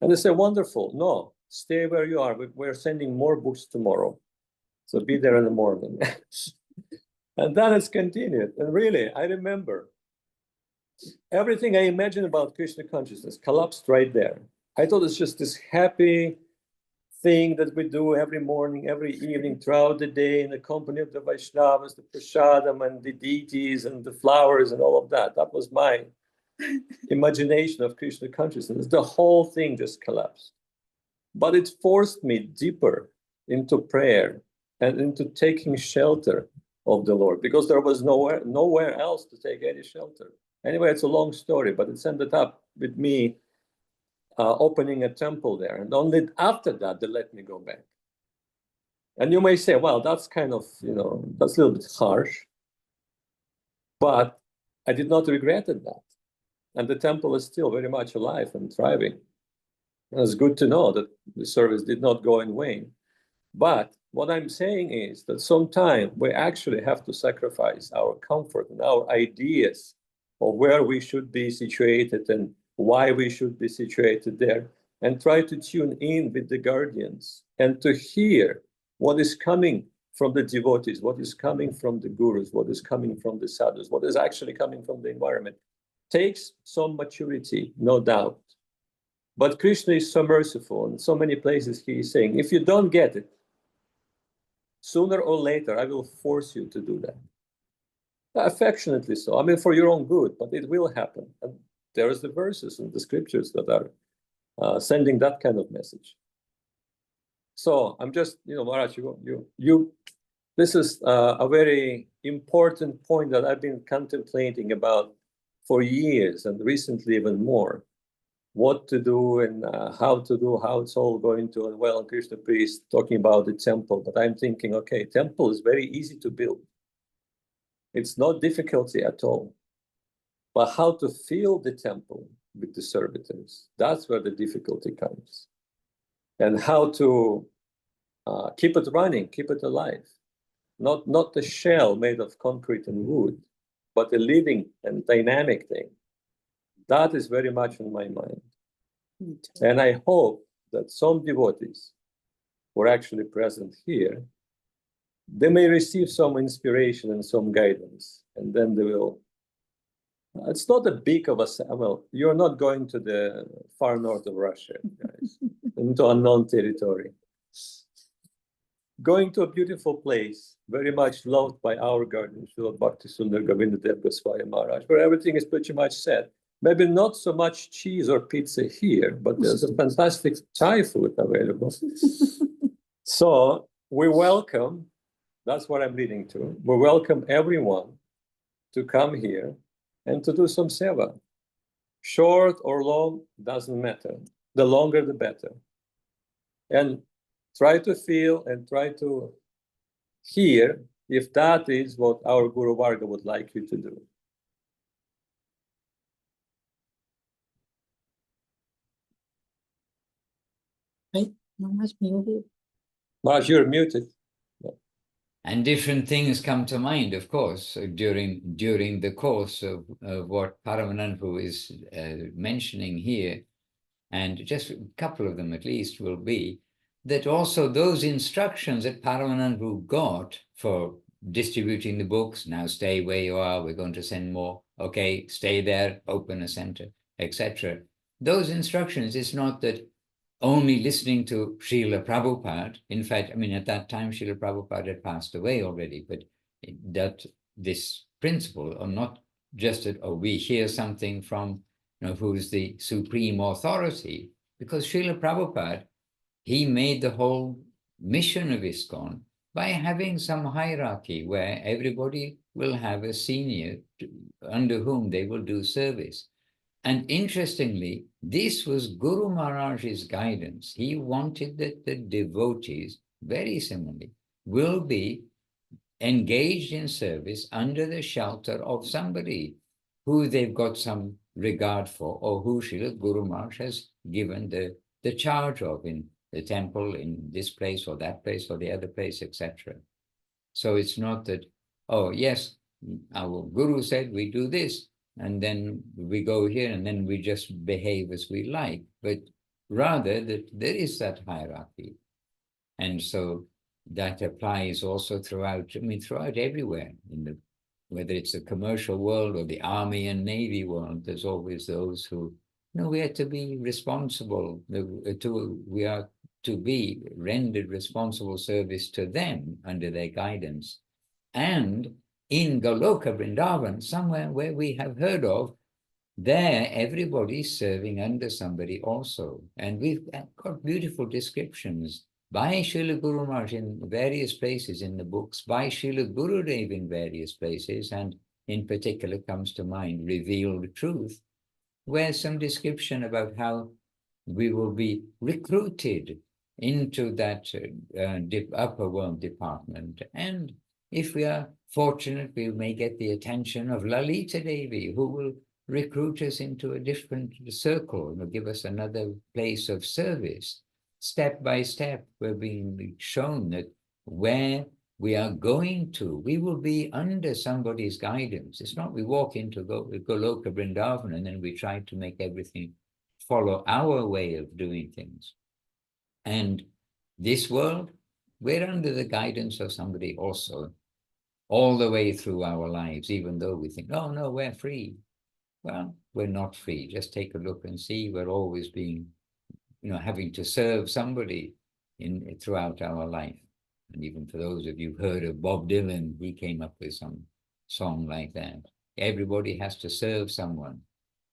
And they said, wonderful, no, stay where you are. We're sending more books tomorrow. So be there in the morning. And then it's continued. And really, I remember everything I imagined about Krishna consciousness collapsed right there. I thought it's just this happy thing that we do every morning, every evening, throughout the day, in the company of the Vaishnavas, the prasadam and the deities and the flowers and all of that. That was my imagination of Krishna consciousness. The whole thing just collapsed. But it forced me deeper into prayer and into taking shelter of the Lord, because there was nowhere else to take any shelter. Anyway, it's a long story, but it's ended up with me opening a temple there. And only after that, they let me go back. And you may say, well, that's kind of, that's a little bit harsh. But I did not regret that. And the temple is still very much alive and thriving. And it's good to know that the service did not go in vain. But what I'm saying is that sometimes we actually have to sacrifice our comfort and our ideas of where we should be situated and why we should be situated there, and try to tune in with the guardians and to hear what is coming from the devotees, what is coming from the gurus, what is coming from the sadhus, what is actually coming from the environment. Takes some maturity, no doubt. But Krishna is so merciful. In so many places he is saying, if you don't get it, sooner or later, I will force you to do that. Affectionately so. I mean, for your own good, but it will happen. And there is the verses and the scriptures that are sending that kind of message. So I'm just, Maharaj, this is a very important point that I've been contemplating about for years, and recently even more. What to do and how to do, how it's all going to. And well, Krishna Priest talking about the temple, but I'm thinking, okay, temple is very easy to build. It's not difficulty at all. But how to fill the temple with the servitors, that's where the difficulty comes. And how to keep it running, keep it alive. Not the shell made of concrete and wood, but a living and dynamic thing. That is very much on my mind. And I hope that some devotees who are actually present here, they may receive some inspiration and some guidance, and then they will. It's not a big of a, well, you're not going to the far north of Russia, guys, into unknown territory. Going to a beautiful place, very much loved by our guardian, Srila Bhaktisundar Govinda Dev Goswami Maharaj, where everything is pretty much set. Maybe not so much cheese or pizza here, but there's a fantastic Thai food available. So we welcome, that's what I'm leading to, we welcome everyone to come here and to do some seva. Short or long, doesn't matter. The longer, the better. And try to feel and try to hear if that is what our Guru Varga would like you to do. Right? Maharaj muted. Maharaj, you're muted. And different things come to mind, of course, during the course of what Paramananda Prabhu is mentioning here. And just a couple of them at least will be that also those instructions that Paramananda Prabhu got for distributing the books, now stay where you are, we're going to send more, okay, stay there, open a center, etc. Those instructions, it's not that only listening to Srila Prabhupada. In fact, I mean, at that time, Srila Prabhupada had passed away already, but that this principle, or not just that, oh, we hear something from, who's the supreme authority, because Srila Prabhupada, he made the whole mission of ISKCON by having some hierarchy where everybody will have a senior under whom they will do service. And interestingly, this was Guru Maharaj's guidance. He wanted that the devotees very similarly, will be engaged in service under the shelter of somebody who they've got some regard for, or who Srila Guru Maharaj has given the charge of in the temple, in this place or that place or the other place, etc. So it's not that, oh yes, our Guru said we do this, and then we go here and then we just behave as we like, but rather that there is that hierarchy. And so that applies also throughout, I mean, throughout everywhere, whether it's the commercial world or the army and navy world, there's always those who, we are to be responsible, we are to be rendered responsible service to them under their guidance. And in Goloka Vrindavan, somewhere where we have heard of, there everybody's serving under somebody also. And we've got beautiful descriptions by Srila Guru Maharaj in various places in the books, by Srila Gurudev in various places, and in particular comes to mind Revealed Truth, where some description about how we will be recruited into that upper world department. And if we are fortunate, we may get the attention of Lalita Devi, who will recruit us into a different circle and will give us another place of service. Step by step, we're being shown that where we are going to, we will be under somebody's guidance. It's not we walk into Goloka Vrindavan and then we try to make everything follow our way of doing things. And this world, we're under the guidance of somebody also, all the way through our lives, even though we think, oh no, we're free. Well, we're not free. Just take a look and see. We're always being, having to serve somebody throughout our life. And even for those of you who've heard of Bob Dylan, he came up with some song like that. Everybody has to serve someone.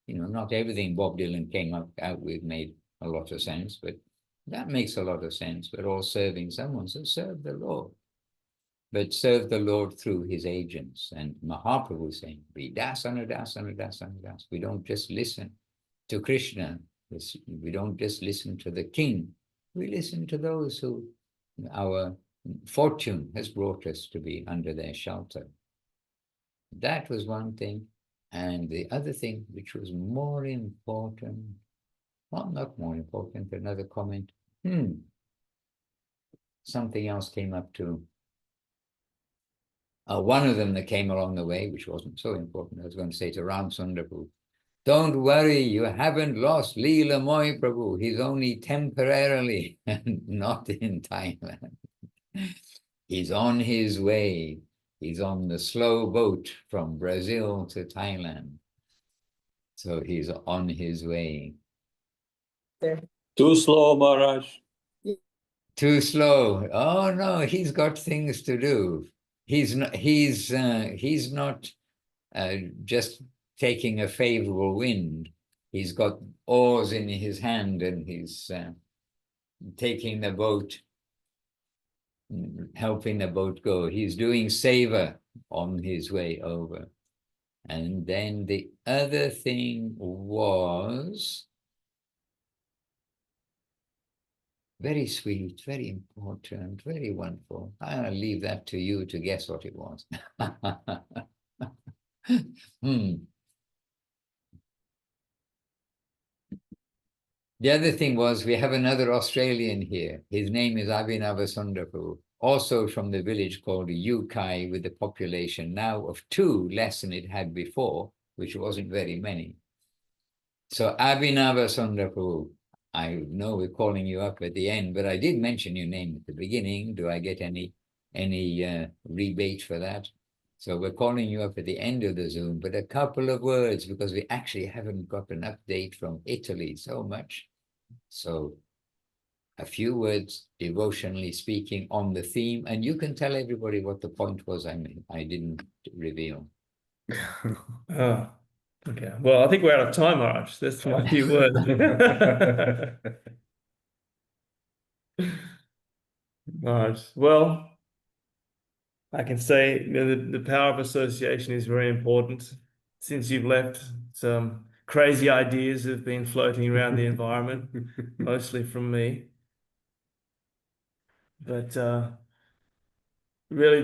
Not everything Bob Dylan came out with made a lot of sense, but that makes a lot of sense. We're all serving someone, so serve the Lord. But serve the Lord through his agents. And Mahaprabhu saying, be dasana, dasana, dasana, dasana. We don't just listen to Krishna. We don't just listen to the king. We listen to those who our fortune has brought us to be under their shelter. That was one thing. And the other thing, which was more important, well, not more important, but another comment. Something else came up too. One of them that came along the way, which wasn't so important, I was going to say to Ram Sundar Prabhu, don't worry, you haven't lost Leela Moy Prabhu. He's only temporarily not in Thailand. He's on his way. He's on the slow boat from Brazil to Thailand. So he's on his way. Too slow, Maharaj. Too slow. Oh no, he's got things to do. He's not just taking a favorable wind. He's got oars in his hand and he's taking the boat, helping the boat go. He's doing seva on his way over. And then the other thing was very sweet, very important, very wonderful. I'll leave that to you to guess what it was. The other thing was, we have another Australian here. His name is Abhinava Sundarpur, also from the village called Yukai, with a population now of 2 less than it had before, which wasn't very many. So Abhinava Sundarpur, I know we're calling you up at the end, but I did mention your name at the beginning. Do I get any rebate for that? So we're calling you up at the end of the Zoom, but a couple of words, because we actually haven't got an update from Italy so much. So a few words, devotionally speaking, on the theme, and you can tell everybody what the point was I didn't reveal. Okay. Well, I think we're out of time, Maharaj. That's my few words. Maharaj. Well, I can say the power of association is very important. Since you've left, some crazy ideas have been floating around the environment, mostly from me. But really,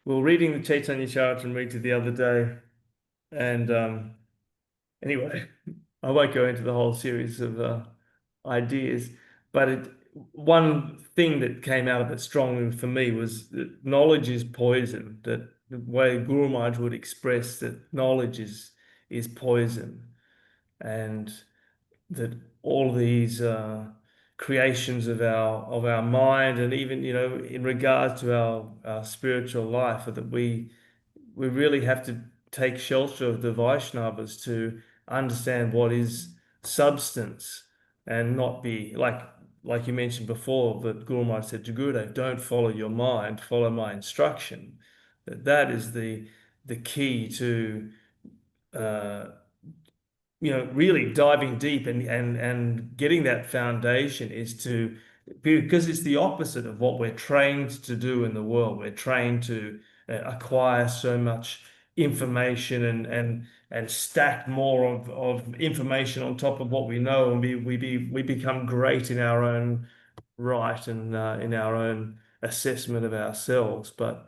we were reading the Chaitanya Charitamrita the other day, and anyway, I won't go into the whole series of ideas, but one thing that came out of it strongly for me was that knowledge is poison. That the way Guru Maharaj would express that knowledge is poison, and that all these creations of our mind, and even in regards to our spiritual life, that we really have to take shelter of the Vaishnavas to understand what is substance, and not be like you mentioned before, that Guru Maharaj said to Gurudev, don't follow your mind, follow my instruction. That is the key to really diving deep and getting that foundation, is to, because it's the opposite of what we're trained to do in the world. We're trained to acquire so much information and stack more of information on top of what we know, and we become great in our own right, and in our own assessment of ourselves. But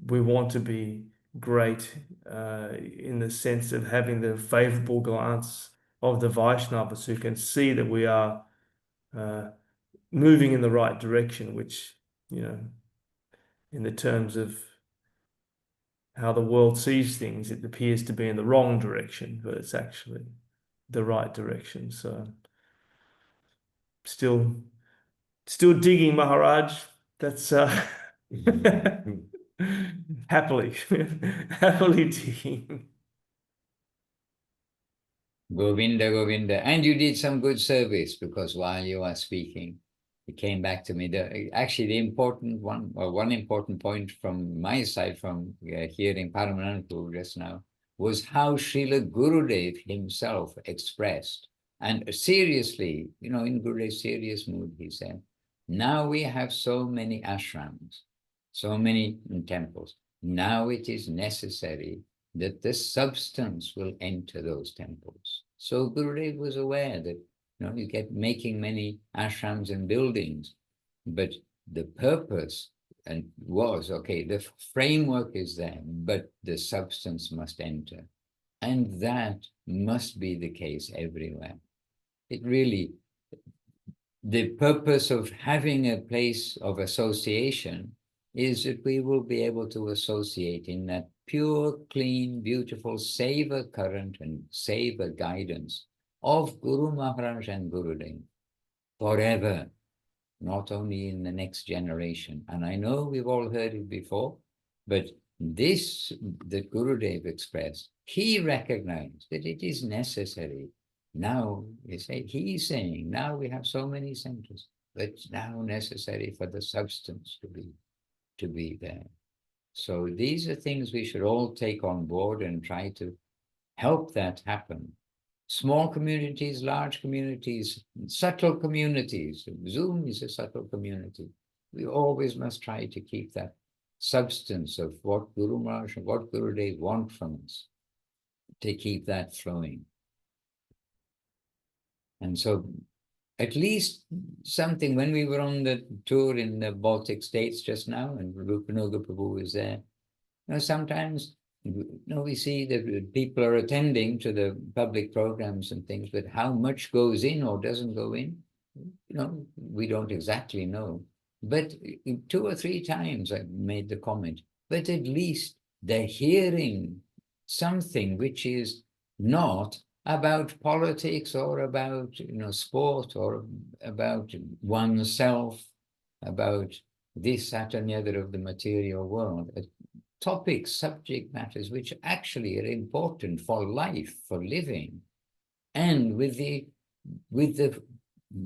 we want to be great in the sense of having the favorable glance of the Vaishnavas, who can see that we are moving in the right direction, which, in the terms of how the world sees things, it appears to be in the wrong direction, but it's actually the right direction. So still digging, Maharaj. That's happily digging. Govinda, Govinda. And you did some good service, because while you are speaking, it came back to me. Actually, the important one, or one important point from my side, from hearing Paramananda Prabhu just now, was how Srila Gurudev himself expressed, and seriously, in Gurudev's serious mood, he said, now we have so many ashrams, so many temples. Now it is necessary that the substance will enter those temples. So Gurudev was aware that you get making many ashrams and buildings, but the purpose was, okay, the framework is there, but the substance must enter. And that must be the case everywhere. The purpose of having a place of association is that we will be able to associate in that pure, clean, beautiful Seva current and Seva guidance of Guru Maharaj and Gurudev forever, not only in the next generation. And I know we've all heard it before, but this that Gurudev expressed, he recognized that it is necessary. Now, he's saying, now we have so many centers, but it's now necessary for the substance to be there. So these are things we should all take on board and try to help that happen. Small communities, large communities, subtle communities. Zoom is a subtle community. We always must try to keep that substance of what Guru Maharaj and what Gurudev want from us, to keep that flowing. And so at least something, when we were on the tour in the Baltic states just now, and Rupa Nuga Prabhu was there, sometimes we see that people are attending to the public programs and things, but how much goes in or doesn't go in, we don't exactly know. But 2 or 3 times I made the comment, but at least they're hearing something which is not about politics or about sport or about oneself, about this, that, and the other of the material world. Topics, subject matters which actually are important for life, for living, and with the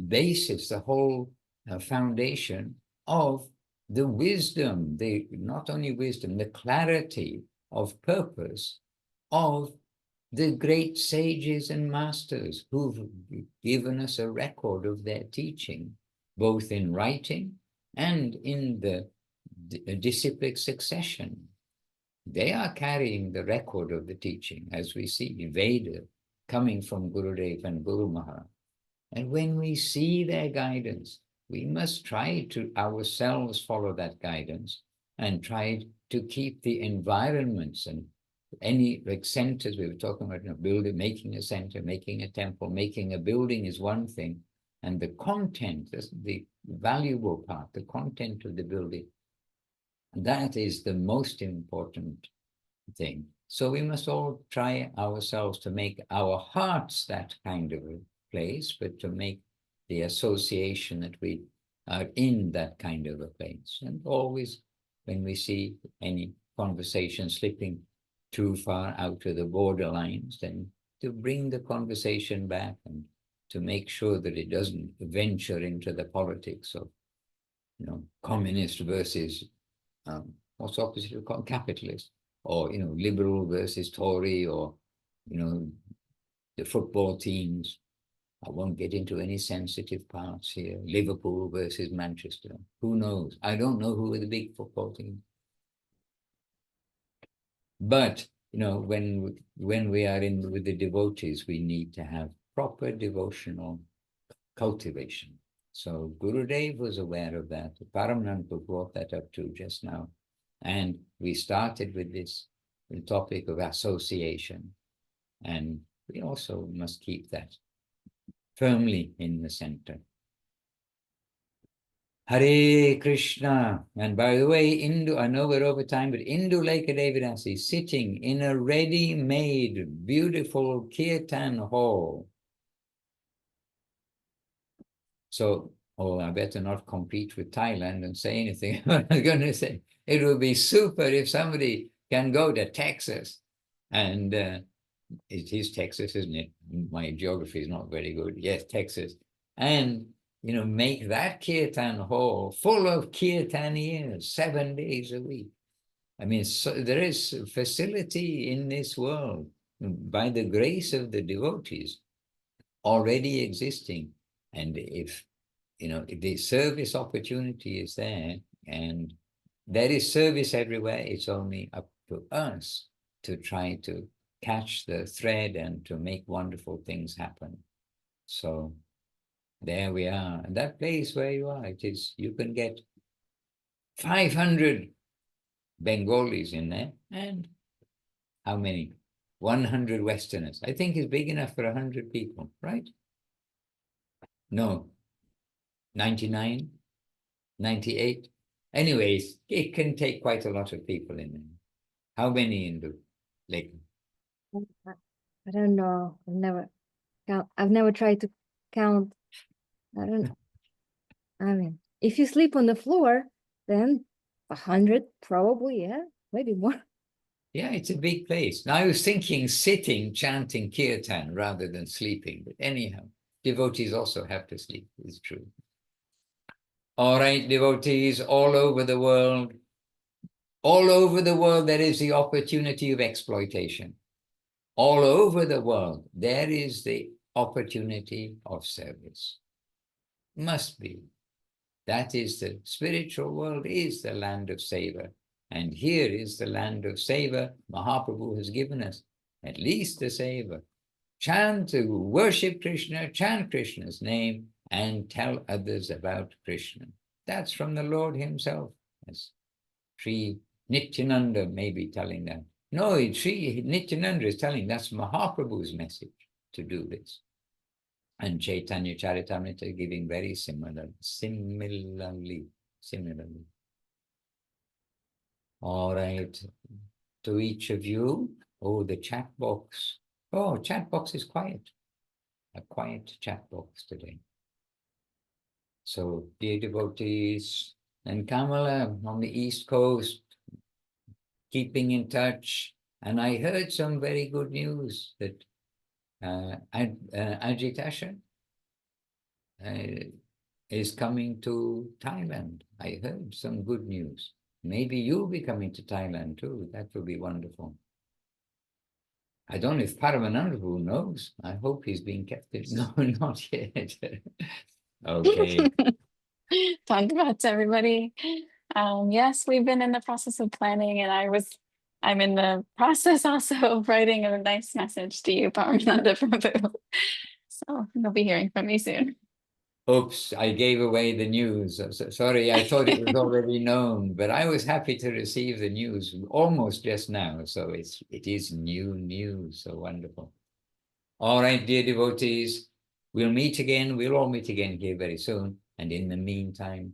basis, the whole foundation of the wisdom, not only wisdom, the clarity of purpose of the great sages and masters who've given us a record of their teaching, both in writing and in the disciplic succession. They are carrying the record of the teaching, as we see Veda coming from Gurudev and Guru Maharaj. And when we see their guidance, we must try to ourselves follow that guidance and try to keep the environments and any like centers we were talking about, you know, building, making a center, making a temple, making a building is one thing, and the content, the valuable part, the content of the building, that is the most important thing. So we must all try ourselves to make our hearts that kind of a place, but to make the association that we are in that kind of a place. And always when we see any conversation slipping too far out of the borderlines, then to bring the conversation back and to make sure that it doesn't venture into the politics of, you know, communist versus what's opposite of called capitalist, or, you know, liberal versus Tory, or, you know, the football teams. I won't get into any sensitive parts here. Liverpool versus Manchester. Who knows? I don't know who are the big football teams. But, you know, when we are in with the devotees, we need to have proper devotional cultivation. So Gurudev was aware of that. Paramananda brought that up too just now. And we started with this the topic of association. And we also must keep that firmly in the center. Hare Krishna. And by the way, I know we're over time, but Indulekha Devi Dasi is sitting in a ready-made, beautiful kirtan hall. So, I better not compete with Thailand and say anything. I'm going to say, it would be super if somebody can go to Texas, and it is Texas, isn't it? My geography is not very good. Yes, Texas. And, you know, make that kirtan hall full of kirtaniers 7 days a week. I mean, so there is facility in this world by the grace of the devotees already existing. And if, you know, if the service opportunity is there, and there is service everywhere, it's only up to us to try to catch the thread and to make wonderful things happen. So there we are. And that place where you are, it is, you can get 500 Bengalis in there, and how many? 100 Westerners. I think it's big enough for 100 people, right? No, 99, 98. Anyways, it can take quite a lot of people in there. How many in the lake? I don't know. I've never tried to count. I mean, if you sleep on the floor, then 100 probably, yeah, maybe more. Yeah, it's a big place. Now I was thinking sitting, chanting kirtan rather than sleeping. But anyhow, devotees also have to sleep, it's true. All right, devotees all over the world. All over the world, there is the opportunity of exploitation. All over the world, there is the opportunity of service. Must be. That is the spiritual world, is the land of seva. And here is the land of seva. Mahaprabhu has given us at least the seva. Chant, to worship Krishna, chant Krishna's name, and tell others about Krishna. That's from the Lord himself. As Sri Nityananda may be telling that. No, Sri Nityananda is telling that's Mahaprabhu's message to do this. And Chaitanya Charitamrita giving very similarly. All right, to each of you. Oh, the chat box. Oh, chat box is quiet. A quiet chat box today. So, dear devotees, and Kamala on the East Coast, keeping in touch. And I heard some very good news that Ajit Asher is coming to Thailand. I heard some good news. Maybe you'll be coming to Thailand too. That would be wonderful. I don't know if Paramananda Prabhu knows. I hope he's being kept. No, not yet. Okay. Thoughts, everybody. Yes, we've been in the process of planning, and I'm in the process also of writing a nice message to you, Paramananda Prabhu. So you'll be hearing from me soon. Oops, I gave away the news. Sorry, I thought it was already known, but I was happy to receive the news almost just now. So it is new news. So wonderful. All right, dear devotees, we'll meet again. We'll all meet again here very soon. And in the meantime,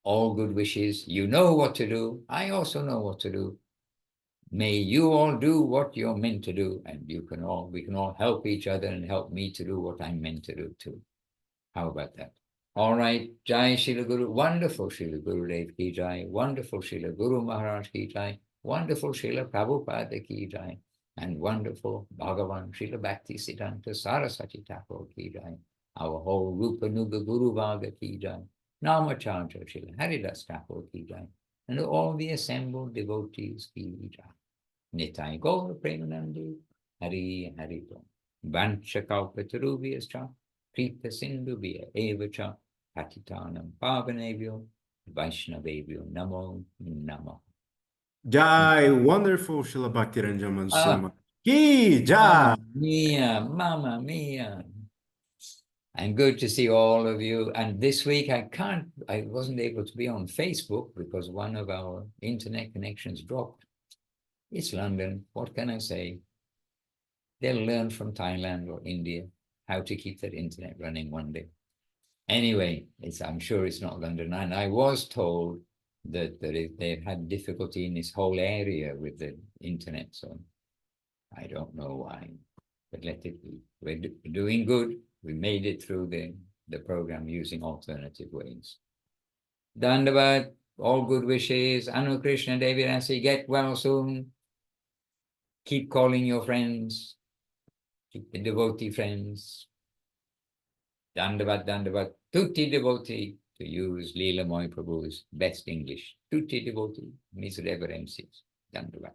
all good wishes. You know what to do. I also know what to do. May you all do what you're meant to do, and we can all help each other and help me to do what I'm meant to do too. How about that? All right, Jai Srila Guru, wonderful Srila Gurudev ki Jai, wonderful Srila Guru Maharaj ki Jai, wonderful Srila Prabhupada ki Jai, and wonderful Bhagavan Srila Bhakti Siddhanta Saraswati Thakur ki Jai, our whole Rupa Nuga Guru Varga ki Jai, Namacharya Srila Haridas Thakur ki Jai, and all the assembled devotees ki Jai. Nitai Gaur Premanandi, Hari Hari Bol. Vanchakalpatarubhyascha, Krita Sindhubhya Evacha, Patitanam Pavanebhyo, Vaishnavebhyo Namo Namo. Jai, wonderful Srila Bhaktivedanta Madhusudan Maharaj. Ki Mamma Jai. Mamma Mia. And good to see all of you. And this week I wasn't able to be on Facebook because one of our internet connections dropped. It's London. What can I say? They'll learn from Thailand or India how to keep their internet running one day. Anyway, I'm sure it's not London. And I was told that they've had difficulty in this whole area with the internet. So I don't know why, but let it be. We're doing good. We made it through the program using alternative ways. Dandavad, all good wishes. Anukrishna Devi Dasi, get well soon. Keep calling your friends. Keep the devotee friends. Dandavad, tutti devotee, to use Leela Moy Prabhu's best English. Tutti devotee, mis reverencies. Dandavad.